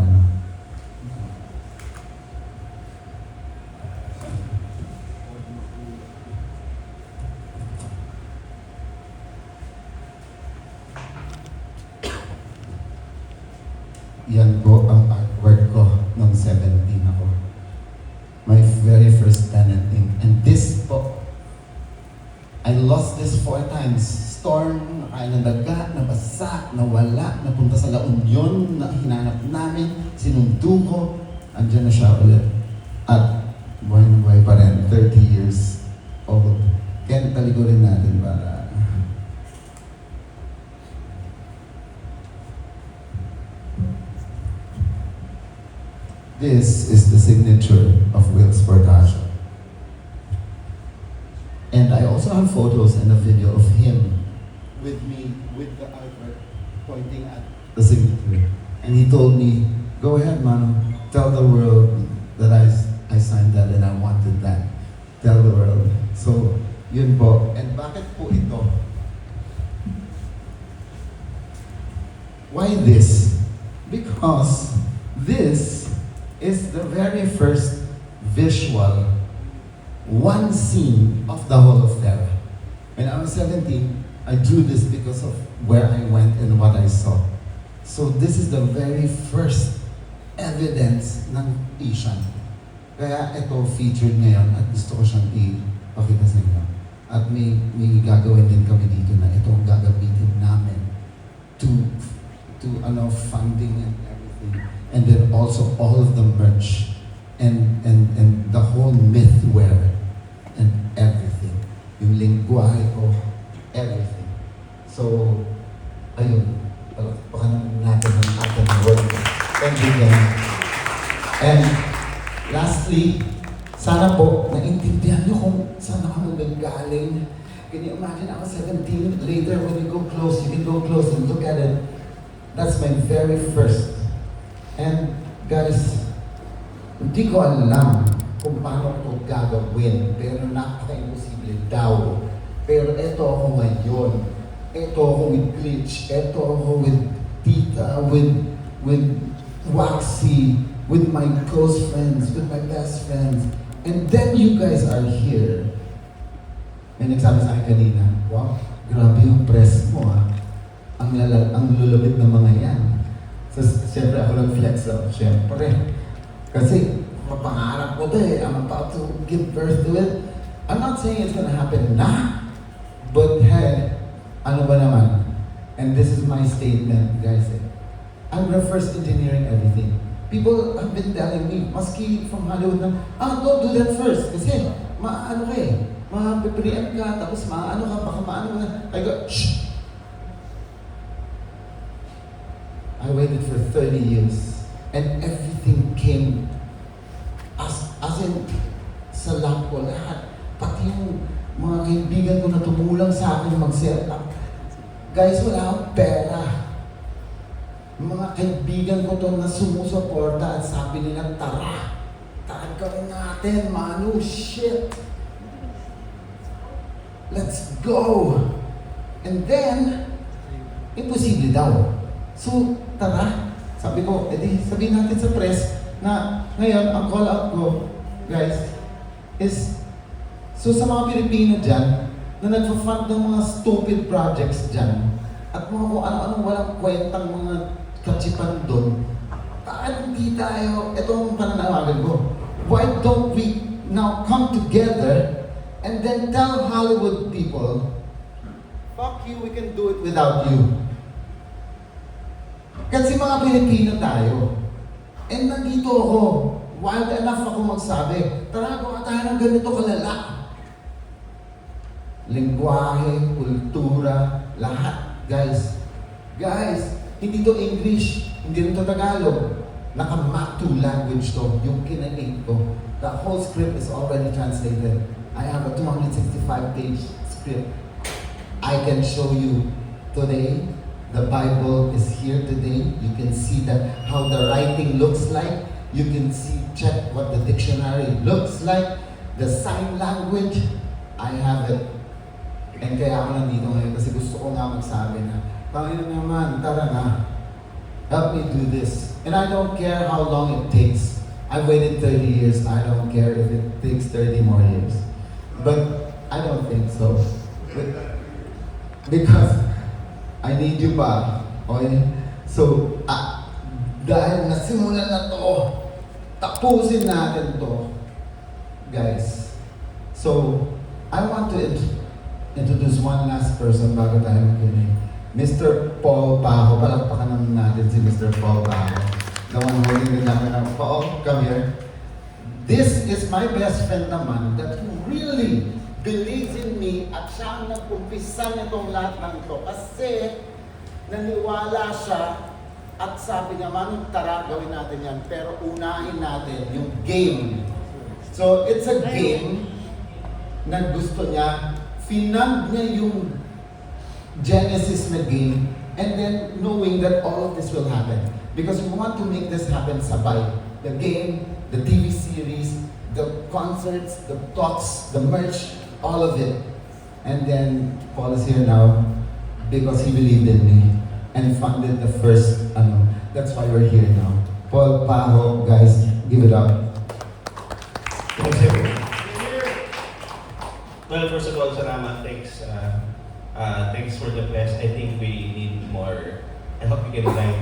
yan po ang artwork ko nung 17 ako. My very first tenant ink. And this po, I lost this 4 times. Storm, nakain ng daga, nabasa, nawala, napunta sa La Union, na hinanap namin, sinundo ko, andyan na siya ulit. At buhay na buhay pa rin, 30 years old. Kaya taligurin natin para this is the signature of Wills Portacio. And I also have photos and a video of him with me, with the artwork, pointing at the signature. And he told me, go ahead, Manu, tell the world that I signed that and I wanted that. Tell the world. So, yun po. And bakit po ito? Why this? Because this is the very first visual, one scene of the whole of Terra. When I was 17, I drew this because of where I went and what I saw. So this is the very first evidence ng Ishan. Kaya ito featured ngayon at gusto ko siyang ipakita sa inyo. At may gagawin din kami dito na ito ang gagamitin namin to funding and everything. And then also all of the merch and the whole mythware and everything. Yung lingwahe ko, everything. So, ayun. Baka naman natin ang ating word. Thank you again. And lastly, sana po, naintindihan nyo kung saan ako nanggaling. Can you imagine, I was 17, later when you go close, you can go close and look at it. That's my very first. And guys, hindi ko alam kung paano ito gagawin, pero napaka-imposible daw. Pero ito ako ngayon. Ito ako with Glitch. Ito ako with Tita, with Waxy, with my close friends, with my best friends. And then you guys are here. May nagsabi sa akin kanina, wow, grabe yung press mo ha. Ang lulubit ng mga yan. So, siyempre ako nag-flex ako, siyempre. Kasi, mapangarap ko to eh. I'm about to give birth to it. I'm not saying it's gonna happen now. But hey, ano ba naman? And this is my statement, guys. I'm reverse engineering everything. People have been telling me, maski from Hollywood na, don't do that first. Kasi, maano ka eh. Ma-preempt ka, tapos maano ka, baka maano ka. I go, shh! I waited for 30 years and everything came as in sa lap ko lahat. Pati yung mga kaibigan ko na tumulong sa akin mag-set up. Guys, wala akong pera. Mga kaibigan ko to na sumusuporta at sabi nila, tara gawin natin, Manu, shit. Let's go. And then, imposible daw. So, tara, sabi ko, edi sabihin natin sa press na ngayon, ang call out ko, guys, is, so sa mga Pilipino dyan, na nagpa-fund ng mga stupid projects dyan, at mga kung ano-anong walang kwentang mga kachipan doon, bakit hindi tayo, ito ang pananawagan ko, why don't we now come together and then tell Hollywood people, fuck you, we can do it without you. Kasi mga Pilipino tayo. And nandito ako. Wild enough ako magsabi. Tara, gawa tayo ng ganito kalala. Lingwahe, kultura, lahat. Guys, hindi to English, hindi rin to Tagalog. Naka-Matu language to, yung kinain ko. The whole script is already translated. I have a 265-page script. I can show you today. The Bible is here today. You can see that how the writing looks like. You can check what the dictionary looks like. The sign language, I have it. And kaya ako nandito ngayon kasi gusto ko nga magsabi na, Panginoon naman, tara na. Help me do this. And I don't care how long it takes. I waited 30 years. I don't care if it takes 30 more years. But I don't think so. Because I need you pa. Okay? So, dahil nasimulan na to, tapusin natin to. Guys, so, I want to introduce one last person bago tayo mag-kinig. Mr. Paul Bajo. Palakpakan naman natin si Mr. Paul Bajo. The one holding the camera. Paul, come here. This is my best friend naman that really believes in me at siya ang nag-umpisa nitong lahat ng ito. Kasi naniwala siya at sabi niya, Manu, tara, gawin natin yan. Pero unahin natin yung game. So, it's a game na gusto niya. Finand niya yung Genesis na game, and then knowing that all of this will happen. Because we want to make this happen sabay. The game, the TV series, the concerts, the talks, the merch, all of it. And then Paul is here now because he believed in me and funded the first, that's why we're here now. Paul Bajo, guys, give it up.
Thanks, everyone. Well, first of all, salamat. Thanks. Thanks for the press. I think we need more. I hope we can write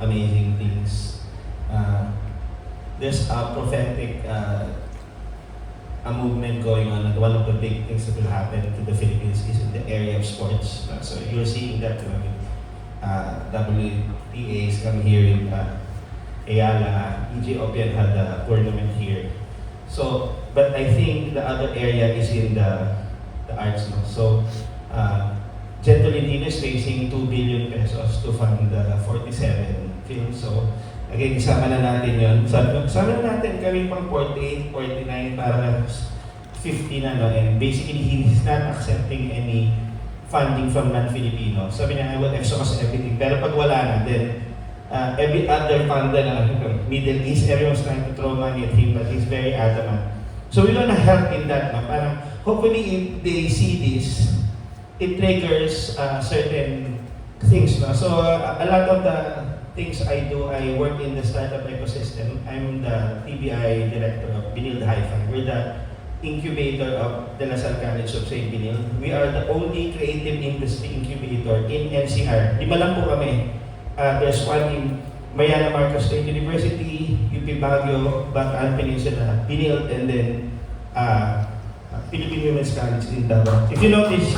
amazing things. There's a prophetic a movement going on, and one of the big things that will happen to the Philippines is in the area of sports. So you're seeing that WTAs come here in Ayala. EJ Opian had a tournament here. So, but I think the other area is in the arts now. So, Jet Tolentino is raising 2 billion pesos to fund the 47 films. So, again, isama na natin yun. Isama na natin kami pang 48, 49 para 50 na, no? And basically, he's not accepting any funding from non-Filipino. Sabi niya, I will exhaust everything. Pero pag wala na, then every other funder na Middle East, everyone's trying to throw money at him, but he's very adamant. So we want to help in that. No? Parang, hopefully, if they see this, it triggers certain things. No? So a lot of the things I do, I work in the startup ecosystem. I'm the TBI director of Binilde Hi-Fi. We're the incubator of De La Salle College of St. Benilde. We are the only creative industry incubator in NCR. 5 lang po kami. There's one in Mariana Marcos State University, UP Baguio, Bataan Peninsula, Benilde, and then Philippine Women's College in Davao. If you notice,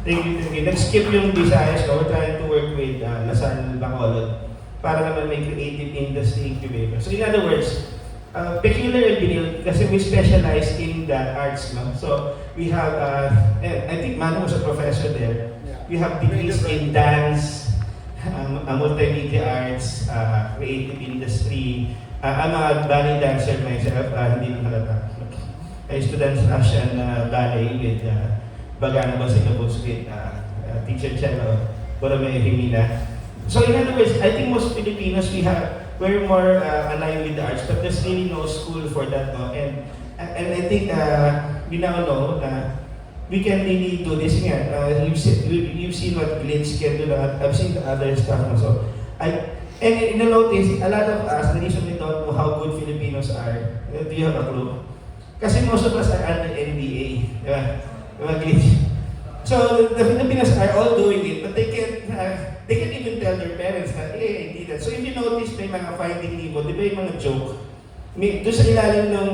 thank you. Let's skip yung Visayas. So we're trying to work with La Salle, Bacolod para naman may creative industry incubator. So in other words, peculiar in Benilde kasi we specialize in the arts. No? So we have, I think Manu was a professor there. We have degrees in dance, multimedia arts, creative industry. I'm a ballet dancer myself, hindi lang halata. I used to dance Russian ballet with Bagana Basilabos with teacher Cello, Boromeo Jimena. So in other words, I think most Filipinos, we're more aligned with the arts, but there's really no school for that. No? And I think we now know that we can really do this. You've seen what Glitz can do. I've seen the other stuff also. And in notice, a lot of us, the reason we don't know how good Filipinos are, do you have a clue? Kasi most of us are under NDA. Glitz. So the Filipinos are all doing it, but they can't even tell their parents that, hey, I did that. So if you notice, may mga Finding Nemo, di ba yung mga joke? Doon sa ilalim ng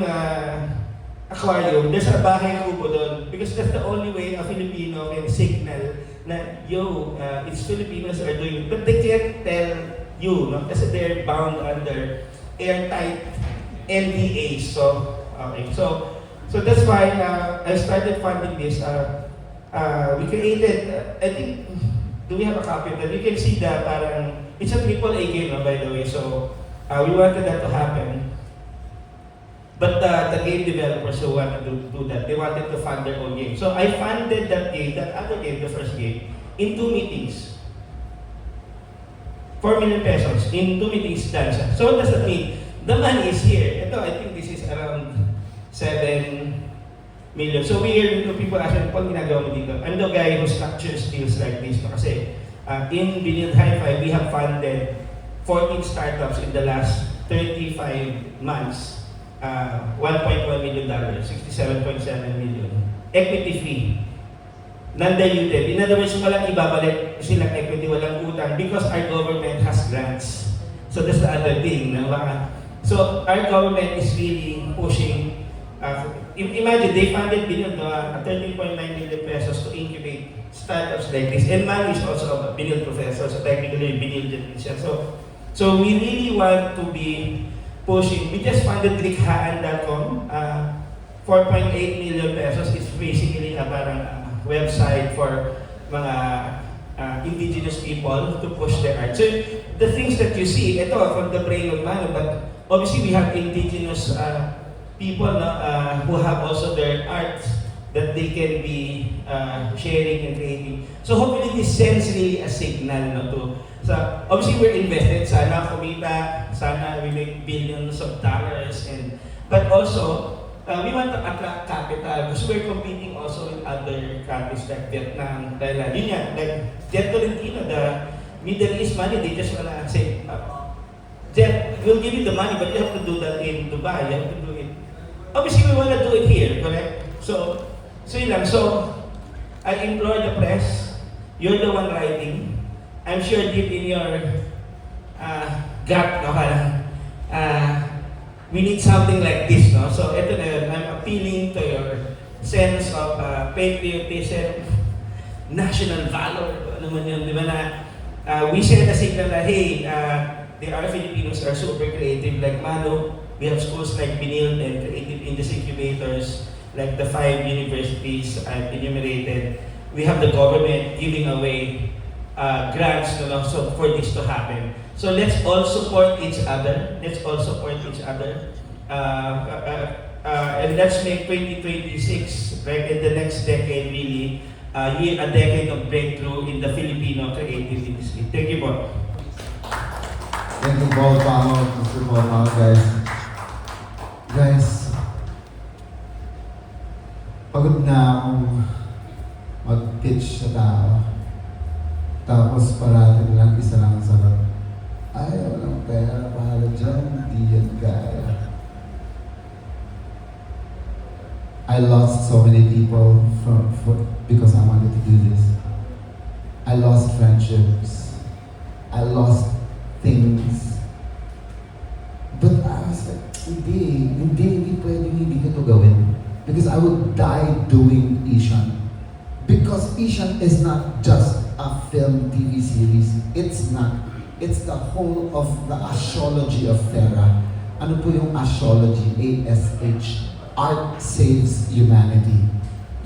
aquarium, there's a bahay kubo doon. Because that's the only way a Filipino can signal na, yo, it's Filipinos are doing it. But they can't tell you, no? Kasi they're bound under airtight NDAs. So, okay. So that's why I started funding this. We created, I think, do we have a copy of that? You can see that parang, it's a AAA game, no, by the way. So, we wanted that to happen. But the game developers who wanted to do that, they wanted to fund their own game. So I funded that game, that other game, the first game, in 2 meetings. 4 million pesos in 2 meetings done siya. So what does that mean? The money is here. Ito, I think this is around 7 million. So we hear people asking, Paul, ginagawa mo dito? I'm the guy who structures deals like this. No? Kasi in Binilde Hi-Fi, we have funded 14 startups in the last 35 months. $1.1 million, $67.7 million. Equity free. Non-diluted. In other words, walang ibabalik silang equity, walang utang because our government has grants. So that's the other thing. Na so our government is really pushing. Imagine they funded 13.9 million pesos to incubate startups like this. And Manny is also a Binil professor, so technically Binil technician. So we really want to be pushing. We just funded likhaan.com. 4.8 million pesos is basically a parang website for mga indigenous people to push their art. So the things that you see, ito from the brain of Manu, but obviously we have indigenous people who have also their art that they can be sharing and creating. So hopefully this sends really a signal to. So obviously we're invested, sana kumita, sana we make billions of dollars, but also we want to attract capital because we're competing also with other countries like Vietnam, Thailand. Yun yan, like Jet Tolentino, the Middle East money, they just wanna say, Jet, we'll give you the money, but you have to do that in Dubai, you have to do it. Obviously, we wanna do it here, correct? So yun lang. So, I implore the press, you're the one writing. I'm sure deep in your gut, no, we need something like this, no? So ito na yun, I'm appealing to your sense of patriotism, national valor, ano man yun, di ba na we send a signal na, hey, the Filipinos are super creative like Manu, we have schools like Binil and creative industry incubators like the 5 universities I've enumerated. We have the government giving away grants so for this to happen. So let's all support each other. And let's make 2026, right, in the next decade really, a decade of breakthrough in the Filipino creative industry. Thank you, Bob.
Thank you, Paul Pao, Mr. Paul Pao, guys. Guys, pagod na akong mag-pitch sa tao. Tapos parating lang isa lang ang sagot. Ay, walang pera para dyan, hindi yan kaya. I lost so many people because I wanted to do this. I lost friendships. I lost things. But I was like, hindi pwedeng hindi ko ito gawin. Because I would die doing Ishan. Because Ishan is not just a film TV series. It's not. It's the whole of the astrology of Thera. Ano po yung astrology? ASH. Art Saves Humanity.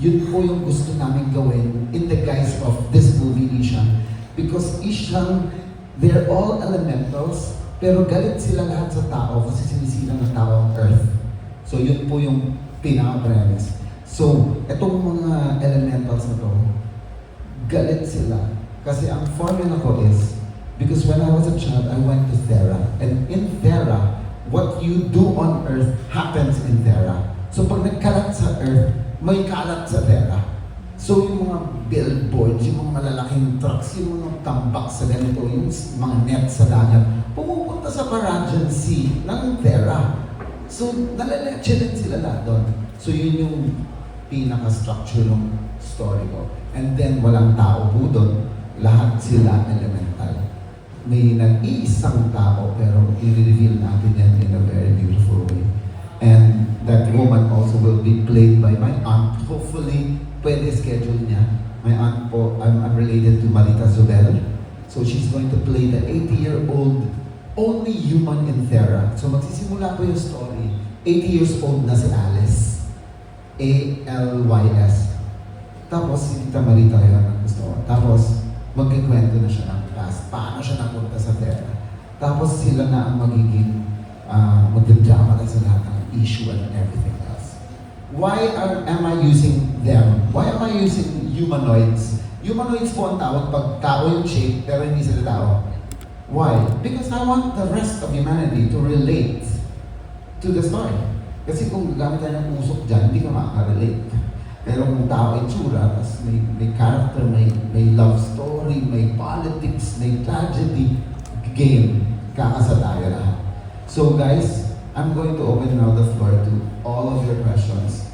Yun po yung gusto namin gawin in the guise of this movie, Ishan. Because Ishan, they're all elementals, pero galit sila lahat sa tao kasi sinisira ng tao ang Earth. So yun po yung pinaka-premise. So, etong mga elementals na to, galit sila. Kasi ang formula ko is, because when I was a child, I went to Thera. And in Thera, what you do on Earth happens in Thera. So pag nagkalat sa Earth, may kalat sa Thera. So yung mga billboards, yung mga malalaking trucks, yung mga tambak sa ganito, yung mga net sa dagat, pumupunta sa Parajan Sea ng Thera. So nalaleche din sila lahat doon. So yun yung pinaka-structure ng story ko. And then walang tao po doon, lahat sila elemental. May nag-iisang tao pero i-reveal natin yan in a very beautiful way. And that woman also will be played by my aunt. Hopefully, pwede schedule niya. My aunt po, I'm related to Marita Zubel. So she's going to play the 80-year-old only human in Thera. So magsisimula po yung story. 80 years old na si Alice. A-L-Y-S. Tapos si Tita Marita yun ang gusto ko. Tapos magkikwento na siya ng past. Paano siya napunta sa Thera. Tapos sila na ang magiging magdadrama sa lahat ng issue and everything else. Why am I using them? Why am I using humanoids? Humanoids po ang tawag pag tao yung shape pero hindi sila tao. Why? Because I want the rest of humanity to relate to the story. Kasi kung gamit tayo ng usok dyan, hindi ka makaka-relate. Pero kung tao ay tsura, tapos may character, may love story, may politics, may tragedy, game, kakasa tayo lahat. So guys, I'm going to open now the floor to all of your questions.